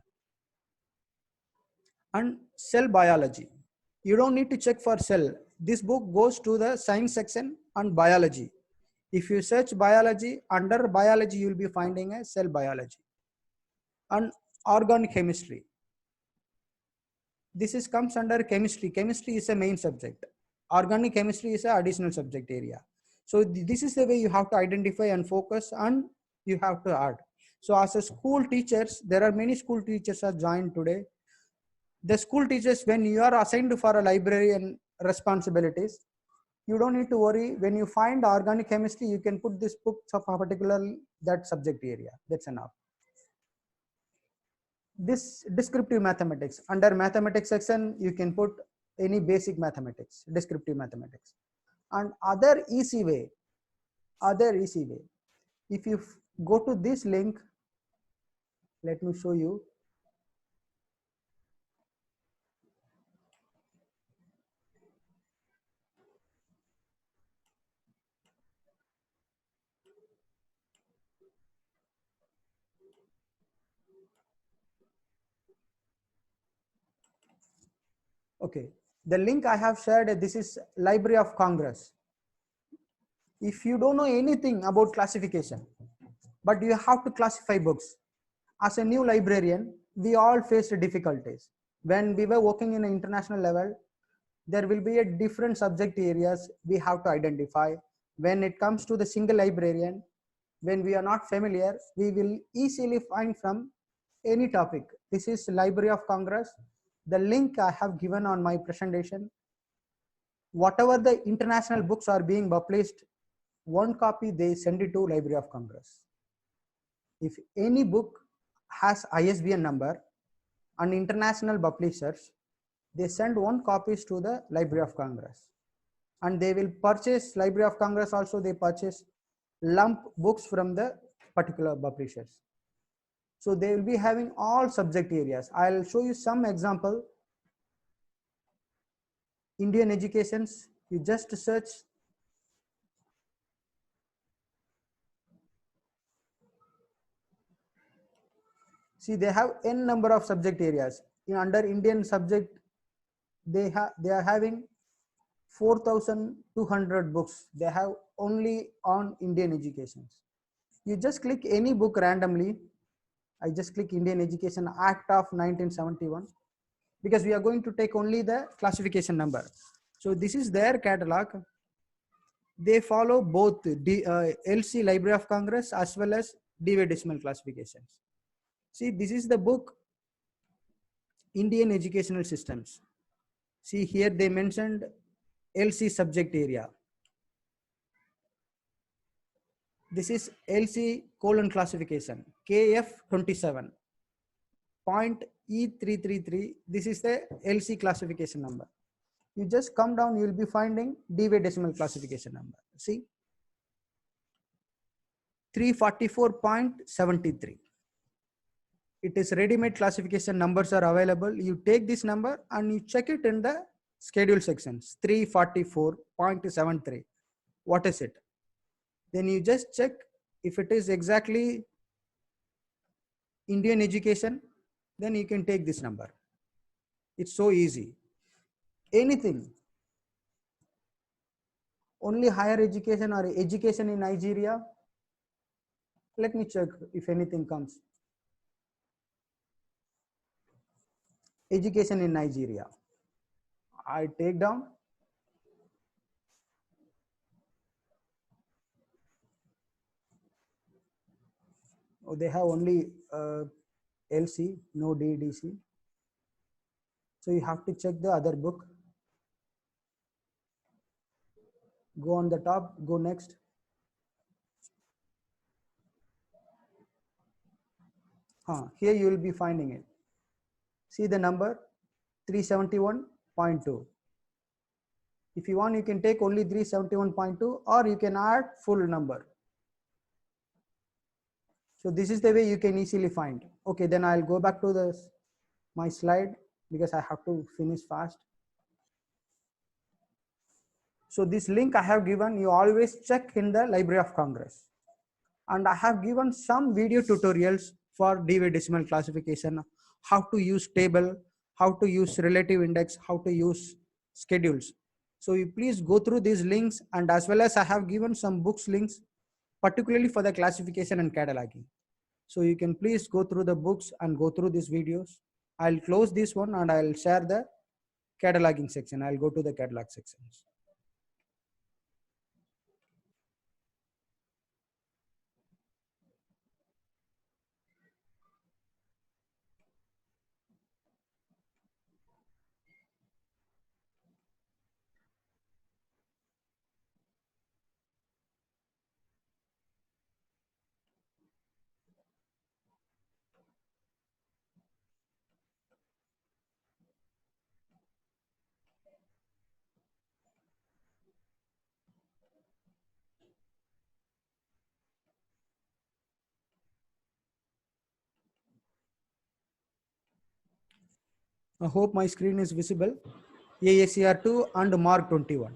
And cell biology, you don't need to check for cell. This book goes to the science section and biology. If you search biology, under biology, you'll be finding a cell biology. And Organic chemistry. This is comes under chemistry. Chemistry is a main subject. Organic chemistry is an additional subject area. So this is the way you have to identify and focus, and you have to add. So as a school teachers, there are many school teachers are joined today. The school teachers, when you are assigned for a librarian responsibilities, you don't need to worry. When you find organic chemistry, you can put this book of a particular that subject area. That's enough. This descriptive mathematics, under mathematics section, you can put any basic mathematics, descriptive mathematics. And other easy way, if you go to this link, let me show you. Okay, the link I have shared, this is Library of Congress. If you don't know anything about classification, but you have to classify books, as a new librarian, we all faced difficulties. When we were working in an international level, there will be a different subject areas we have to identify. When it comes to the single librarian, when we are not familiar, we will easily find from any topic. This is Library of Congress. The link I have given on my presentation. Whatever the international books are being published, one copy they send it to Library of Congress. If any book has ISBN number and international publishers, they send one copies to the Library of Congress, and they will purchase, Library of Congress also they purchase lump books from the particular publishers. So they will be having all subject areas. I'll show you some example. Indian educations, you just search. See, they have n number of subject areas. Under Indian subject, they are having 4,200 books. They have only on Indian educations. You just click any book randomly. I just click Indian Education Act of 1971, because we are going to take only the classification number. So this is their catalog. They follow both LC Library of Congress as well as Dewey Decimal classifications. See, this is the book Indian Educational Systems. See, here they mentioned LC subject area. This is LC colon classification, KF27. Point E333, this is the LC classification number. You just come down, you will be finding Dewey Decimal classification number. See, 344.73. It is ready-made classification numbers are available. You take this number and you check it in the schedule sections, 344.73. What is it? Then you just check if it is exactly Indian education, then you can take this number. It's so easy. Anything, only higher education or education in Nigeria. Let me check if anything comes. Education in Nigeria. I take down. Oh, they have only LC, no DDC. So you have to check the other book. Go on the top, go next. Here you will be finding it. See the number 371.2. If you want, you can take only 371.2, or you can add full number. So this is the way you can easily find. Okay, then I'll go back to my slide because I have to finish fast. So this link I have given, you always check in the Library of Congress. And I have given some video tutorials for Dewey Decimal classification, how to use table, how to use relative index, how to use schedules. So you please go through these links, and as well as I have given some books links, particularly for the classification and cataloging. So you can please go through the books and go through these videos. I'll close this one and I'll share the cataloging section. I'll go to the catalog sections. I hope my screen is visible. AACR2 and Mark 21.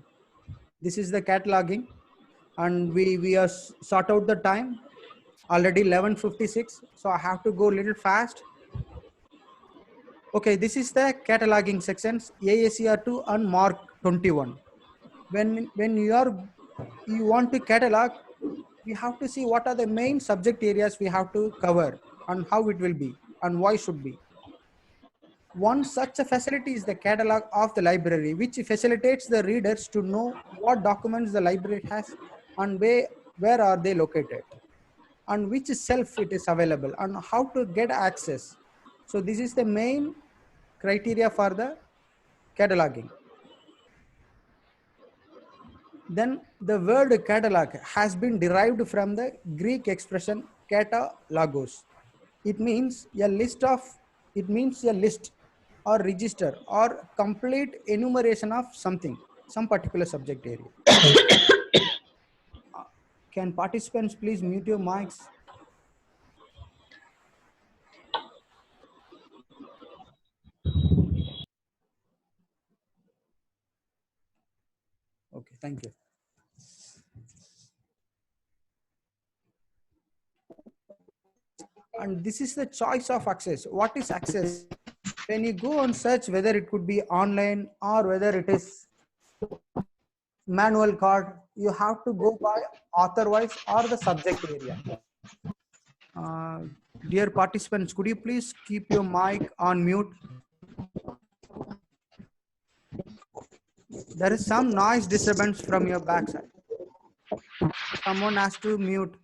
This is the cataloging, and we are sort out the time already 11:56. So I have to go a little fast. Okay, this is the cataloging sections AACR2 and Mark 21. When you want to catalog, we have to see what are the main subject areas we have to cover and how it will be and why should be. One such a facility is the catalog of the library, which facilitates the readers to know what documents the library has and where are they located and which shelf it is available and how to get access. So this is the main criteria for the cataloging. Then the word catalog has been derived from the Greek expression katalogos. It means a list or register or complete enumeration of something, some particular subject area. Can participants please mute your mics? Okay, thank you. And this is the choice of access. What is access? When you go and search, whether it could be online or whether it is manual card, you have to go by author wise or the subject area. Dear participants, could you please keep your mic on mute? There is some noise disturbance from your backside. Someone has to mute.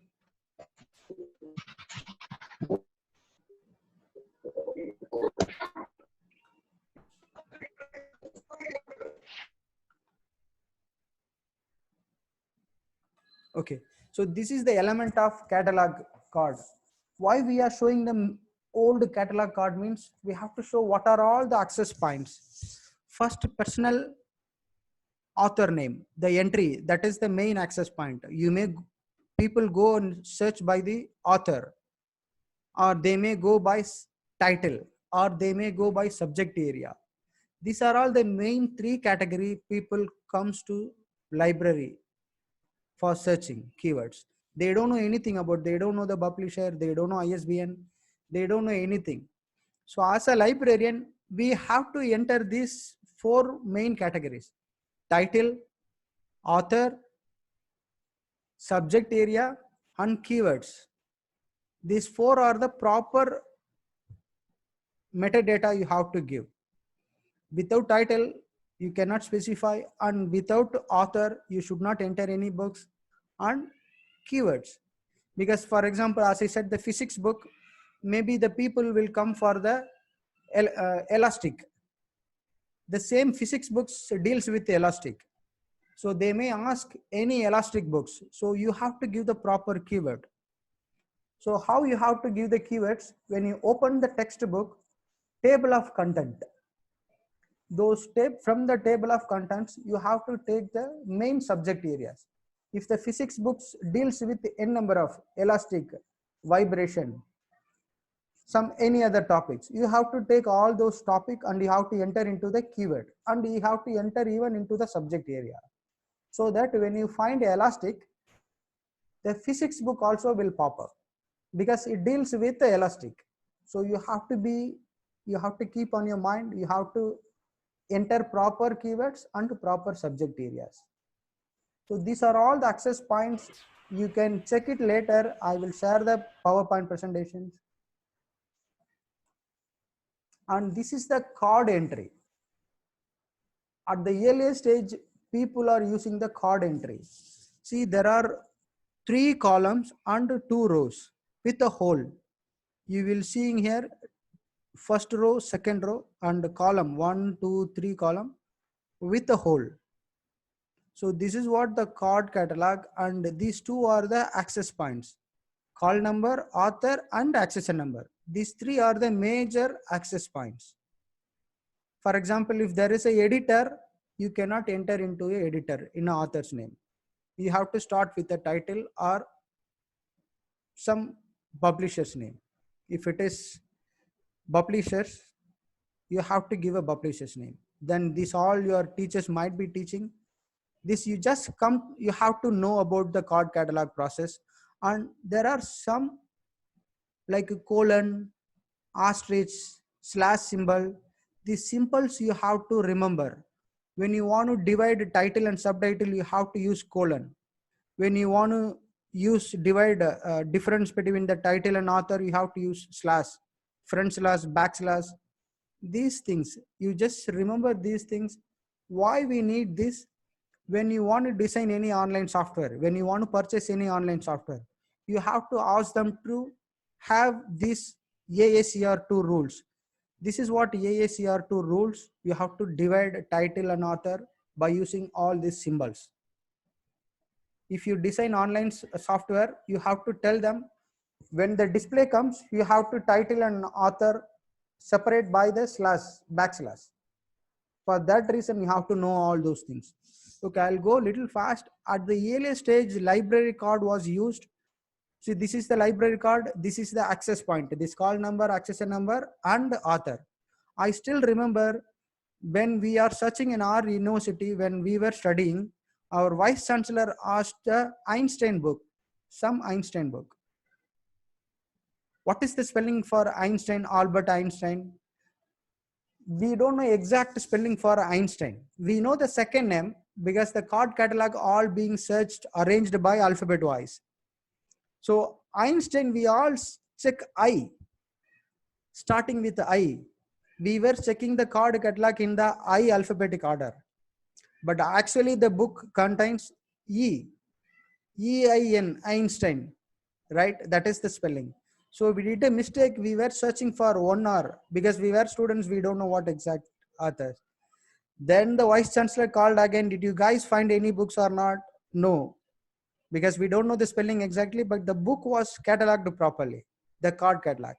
Okay, so this is the element of catalog card. Why we are showing the old catalog card means we have to show what are all the access points. First, personal author name, the entry, that is the main access point. People go and search by the author, or they may go by title, or they may go by subject area. These are all the main three category people comes to library for searching keywords. They don't know anything about, they don't know the publisher, they don't know ISBN, they don't know anything. So as a librarian, we have to enter these four main categories: title, author, subject area, and keywords. These four are the proper metadata you have to give. Without title, you cannot specify, and without author, you should not enter any books and keywords. Because for example, as I said, the physics book, maybe the people will come for the elastic. The same physics books deals with elastic. So they may ask any elastic books. So you have to give the proper keyword. So how you have to give the keywords? When you open the textbook, table of content, from the table of contents, you have to take the main subject areas. If the physics books deals with n number of elastic, vibration, any other topics, you have to take all those topics and you have to enter into the keyword, and you have to enter even into the subject area, so that when you find elastic, the physics book also will pop up because it deals with the elastic. So you have to keep on your mind, you have to enter proper keywords and proper subject areas. So these are all the access points You can check it later. I will share the PowerPoint presentations. And this is the card entry. At the earliest stage, people are using the card entry. See, there are 3 columns and 2 rows with a hole. You will see in here first row, second row, and column 1, 2, 3 column with a hole. So this is what the card catalog, and these 2 are the access points: call number, author, and accession number. These 3 are the major access points. For example, if there is a editor, you cannot enter into a editor in an author's name. You have to start with a title or some publisher's name. If it is publishers, you have to give a publisher's name. Then this all your teachers might be teaching. This you just come, you have to know about the card catalog process. And there are some like a colon, asterisk, slash symbol. These symbols you have to remember. When you want to divide title and subtitle, you have to use colon. When you want to use divide difference between the title and author, you have to use slash, front slash, back slash. These things, you just remember these things. Why we need this? When you want to design any online software, when you want to purchase any online software, you have to ask them to have these AACR2 rules. This is what AACR2 rules. You have to divide title and author by using all these symbols. If you design online software, you have to tell them when the display comes, you have to title and author separate by the slash, backslash. For that reason, you have to know all those things. Okay, I'll go a little fast. At the earliest stage, library card was used. See, this is the library card. This is the access point. This call number, accession number, and author. I still remember when we are searching in our university, when we were studying, our vice chancellor asked Einstein book, some Einstein book. What is the spelling for Einstein, Albert Einstein? We don't know exact spelling for Einstein. We know the second name because the card catalog all being searched, arranged by alphabet wise. So Einstein, we all check I, starting with I. We were checking the card catalog in the I alphabetic order. But actually the book contains E-I-N, Einstein, right? That is the spelling. So we did a mistake. We were searching for 1 hour because we were students. We don't know what exact author. Then the vice chancellor called again. Did you guys find any books or not? No, because we don't know the spelling exactly, but the book was cataloged properly, the card catalog.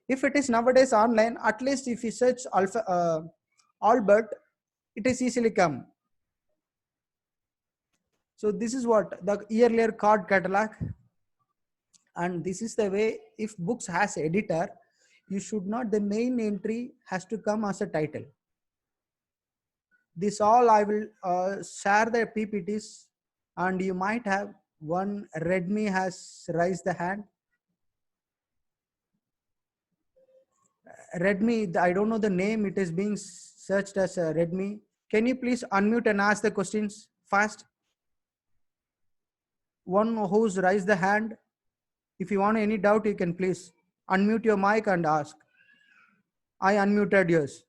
If it is nowadays online, at least if you search Albert, it is easily come. So this is what the earlier card catalog. And this is the way, if books has editor, you should not, the main entry has to come as a title. This all I will share the PPTs, and you might have one. Redmi has raised the hand. Redmi, I don't know the name, it is being searched as Redmi. Can you please unmute and ask the questions fast? One who's raised the hand, if you want any doubt, you can please unmute your mic and ask. I unmuted yours.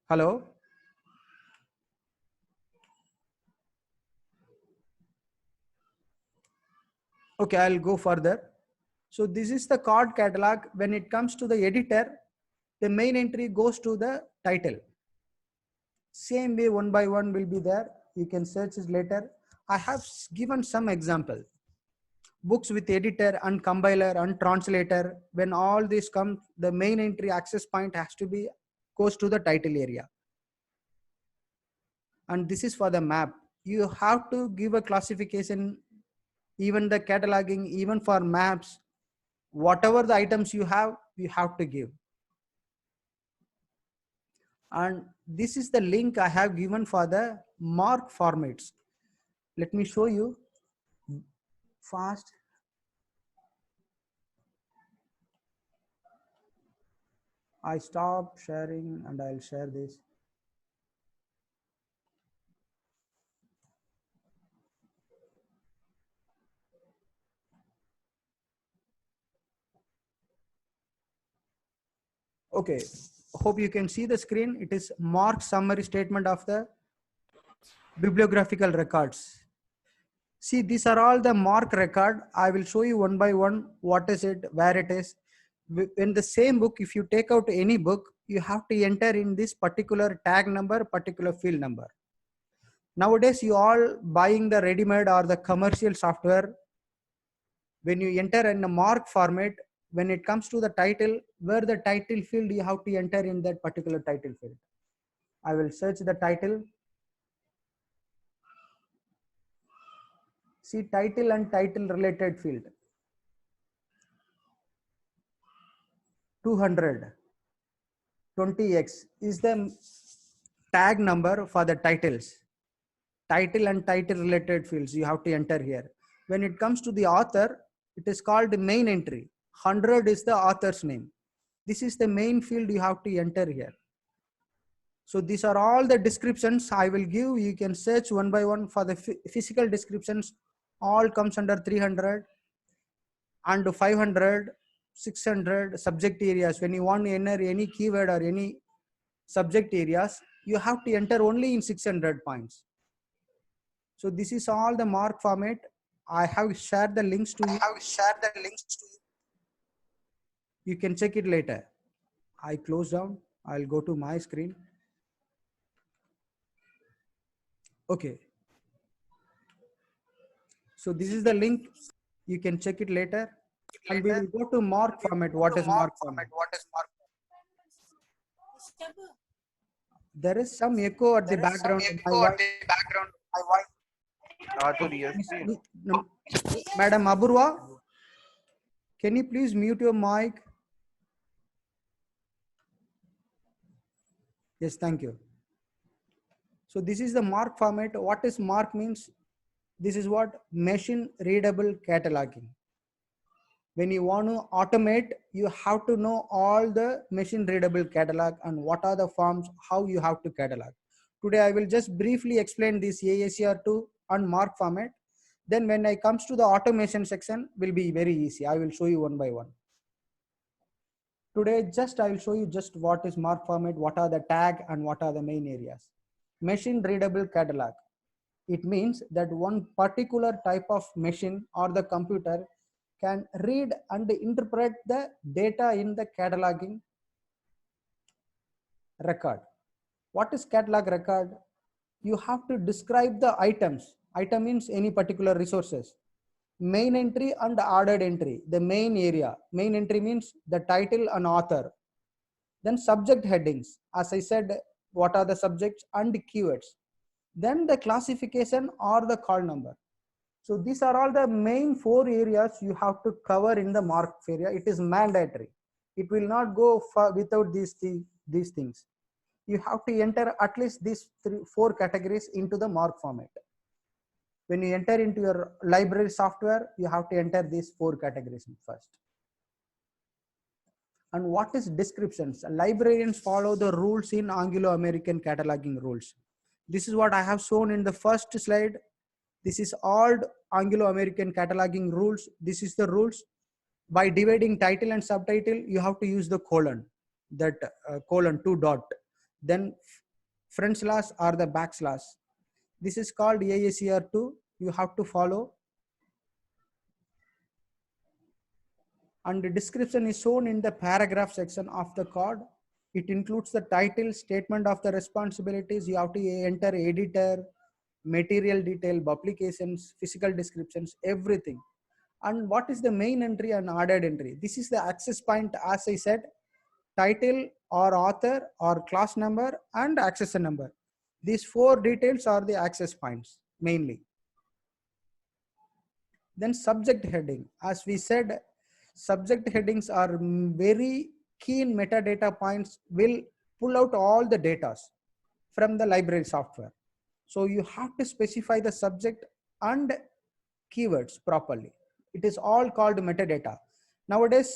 Hello? Okay, I'll go further. So this is the card catalog. When it comes to the editor, the main entry goes to the title. Same way, one by one will be there. You can search it later. I have given some example. Books with editor and compiler and translator. When all this comes, the main entry access point has to be goes to the title area. And this is for the map. You have to give a classification, even the cataloging, even for maps, whatever the items you have to give. And this is the link I have given for the mark formats. Let me show you fast. I stop sharing and I'll share this. Okay, hope you can see the screen. It is mark summary statement of the bibliographical records. See, these are all the mark record. I will show you one by one what is it, where it is. In the same book, if you take out any book, you have to enter in this particular tag number, particular field number. Nowadays, you all buying the ready-made or the commercial software. When you enter in a mark format, when it comes to the title, where the title field, you have to enter in that particular title field. I will search the title. See, title and title related field. 200. 20x is the tag number for the titles. Title and title related fields you have to enter here. When it comes to the author, it is called the main entry. 100 is the author's name. This is the main field you have to enter here. So these are all the descriptions I will give. You can search one by one for the physical descriptions. All comes under 300 and 500, 600 subject areas. When you want to enter any keyword or any subject areas, you have to enter only in 600 points. So this is all the mark format. I have shared the links to you. You can check it later. I close down. I'll go to my screen. Okay. So this is the link. You can check it later. And we will go to mark format. What is mark format? There is some echo at the background. Madam Aburwa, can you please mute your mic? Yes, thank you. So this is the mark format. What is mark means? This is what machine readable cataloging. When you want to automate, you have to know all the machine readable catalog and what are the forms, how you have to catalog. Today, I will just briefly explain this AACR2 and mark format. Then when I comes to the automation section, will be very easy. I will show you one by one. Today, I will show you just what is mark format, what are the tag and what are the main areas. Machine readable catalog. It means that one particular type of machine or the computer can read and interpret the data in the cataloging record. What is catalog record? You have to describe the items. Item means any particular resources. Main entry and ordered entry, the main area. Main entry means the title and author. Then subject headings. As I said, what are the subjects and keywords. Then the classification or the call number. So these are all the main 4 areas you have to cover in the mark area. It is mandatory. It will not go far without these things. You have to enter at least these 4 categories into the mark format. When you enter into your library software, you have to enter these 4 categories first. And what is descriptions? Librarians follow the rules in Anglo-American cataloging rules. This is what I have shown in the first slide. This is all Anglo-American cataloging rules. This is the rules. By dividing title and subtitle, you have to use the colon, that colon 2 dot. Then front slash or the backslash. This is called AACR2. You have to follow. And the description is shown in the paragraph section of the code. It includes the title, statement of the responsibilities. You have to enter editor, material detail, publications, physical descriptions, everything. And what is the main entry and ordered entry? This is the access point, as I said, title or author or class number and accessor number. These 4 details are the access points mainly. Then subject heading. As we said, subject headings are very keen metadata points, will pull out all the data from the library software. So you have to specify the subject and keywords properly. It is all called metadata. Nowadays,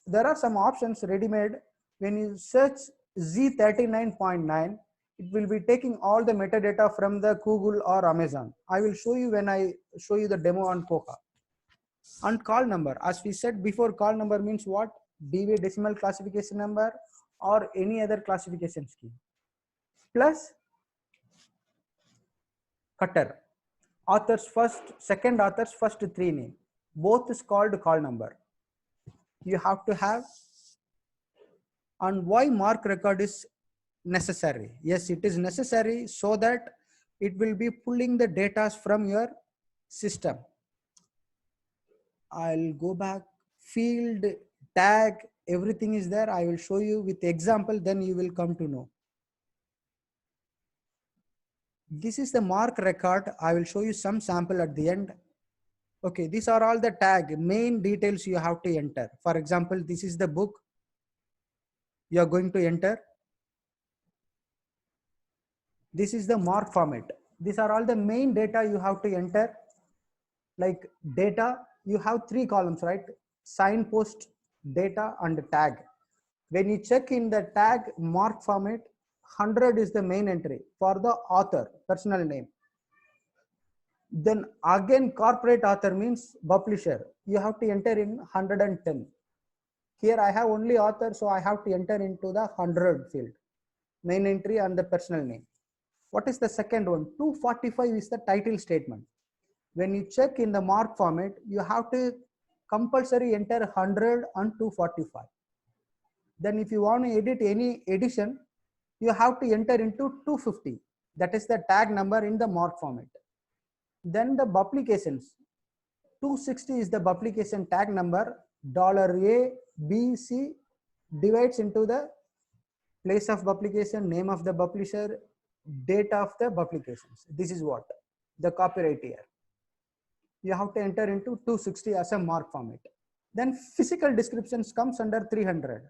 there are some options ready-made. When you search Z39.9, it will be taking all the metadata from the Google or Amazon. I will show you when I show you the demo on Coca. And call number, as we said before, call number means what? Dewey Decimal Classification Number, or any other classification scheme, plus cutter. Author's first, second author's first three name. Both is called call number. You have to have. And why mark record is necessary? Yes, it is necessary so that it will be pulling the data from your system. I'll go back. Field, tag, everything is there. I will show you with example, then you will come to know. This is the mark record. I will show you some sample at the end. Okay, these are all the tag, main details you have to enter. For example, this is the book you are going to enter. This is the mark format. These are all the main data you have to enter. Like data, you have three columns, right? Signpost, data, and tag. When you check in the tag mark format, 100 is the main entry for the author, personal name. Then again, corporate author means publisher. You have to enter in 110. Here I have only author, so I have to enter into the 100 field. Main entry and the personal name. What is the second one? 245 is the title statement. When you check in the mark format, you have to compulsory enter 100 and 245. Then if you want to edit any edition, you have to enter into 250. That is the tag number in the mark format. Then the publications. 260 is the publication tag number. $A, B, C divides into the place of publication, name of the publisher, date of the publications. This is what the copyright year. You have to enter into 260 as a mark format. Then physical descriptions comes under 300,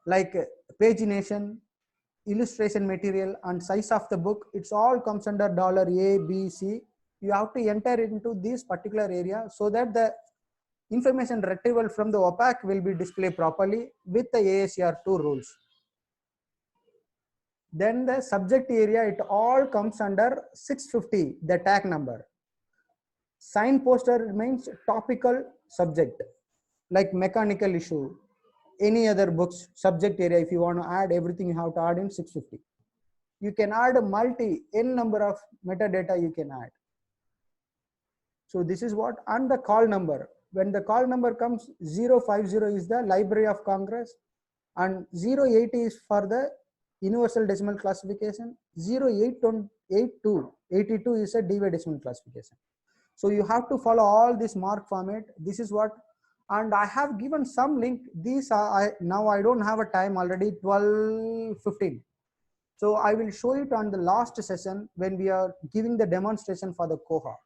like pagination, illustration material, and size of the book. It's all comes under $A, B, C. You have to enter into this particular area so that the information retrieval from the OPAC will be displayed properly with the ASR2 rules. Then the subject area, it all comes under 650, the tag number. Sign poster means topical subject, like mechanical issue, any other books, subject area. If you want to add everything, you have to add in 650. You can add a n number of metadata you can add. So this is what, and the call number. When the call number comes, 050 is the Library of Congress, and 080 is for the Universal Decimal Classification, 82 is a Dewey Decimal Classification. So you have to follow all this mark format. This is what, and I have given some link. These are, now I don't have a time, already 12:15. So I will show it on the last session when we are giving the demonstration for the Koha.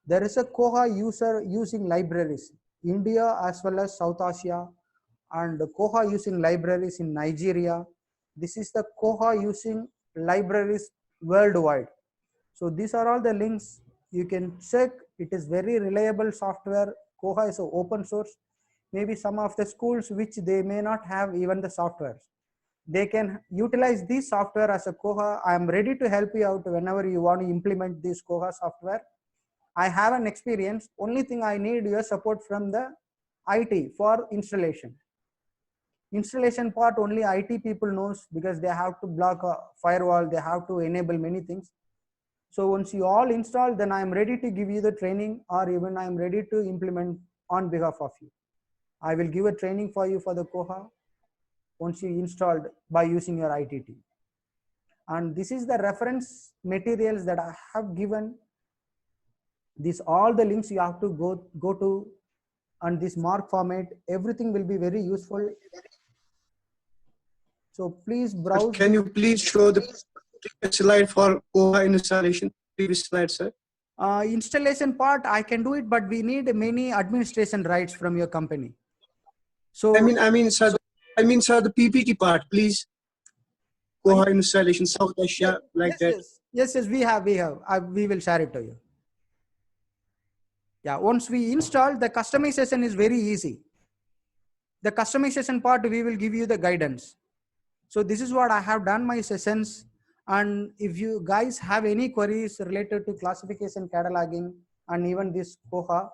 There is a Koha user using libraries, India as well as South Asia, and Koha using libraries in Nigeria. This is the Koha using libraries worldwide. So these are all the links you can check. It is very reliable software. Koha is an open source. Maybe some of the schools which they may not have even the software, they can utilize this software as a Koha. I am ready to help you out whenever you want to implement this Koha software. I have an experience. Only thing I need your support from the IT for installation. Installation part only IT people knows, because they have to block a firewall, they have to enable many things. So once you all install, then I am ready to give you the training, or even I am ready to implement on behalf of you. I will give a training for you for the Koha once you installed by using your IT team. And this is the reference materials that I have given. These all the links you have to go to, and this mark format, everything will be very useful. So please browse. Can you please show the previous slide for Koha installation? Previous slide, sir. Installation part, I can do it, but we need many administration rights from your company. So I mean, sir, the PPT part, please. Koha installation, South Asia, like that. Yes, we have. We will share it to you. Yeah, once we install, the customization is very easy. The customization part, we will give you the guidance. So this is what I have done my sessions. And if you guys have any queries related to classification, cataloging, and even this Koha,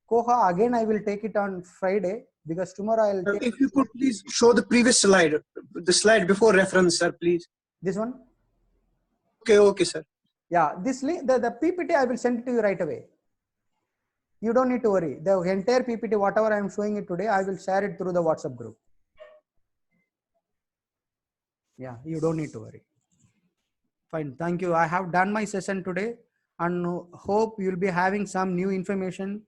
Koha, again, I will take it on Friday because tomorrow I'll take If you could please show the previous slide, the slide before reference, sir, please. this one. Okay, sir. Yeah, this link, the PPT, I will send it to you right away. You don't need to worry. The entire PPT, whatever I am showing it today, I will share it through the WhatsApp group. Yeah, you don't need to worry. Fine, thank you. I have done my session today and hope you'll be having some new information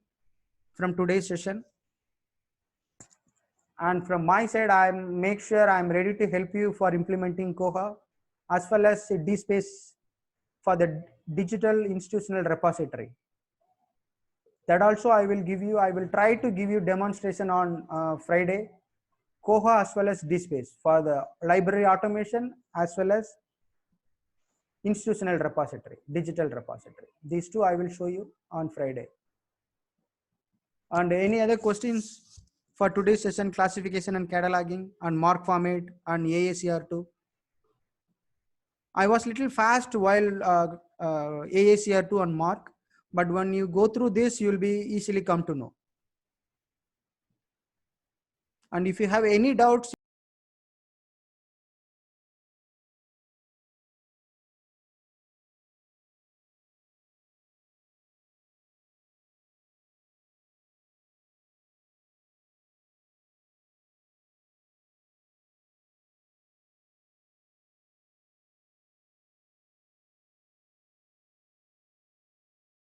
from today's session. And from my side, I make sure I'm ready to help you for implementing Koha as well as DSpace for the digital institutional repository. That also I will try to give you demonstration on Friday, Koha as well as DSpace for the library automation as well as institutional repository, digital repository. These two I will show you on Friday. And any other questions for today's session, classification and cataloging and mark format and AACR2? I was little fast while AACR2 and mark, but when you go through this, you will be easily come to know. And if you have any doubts,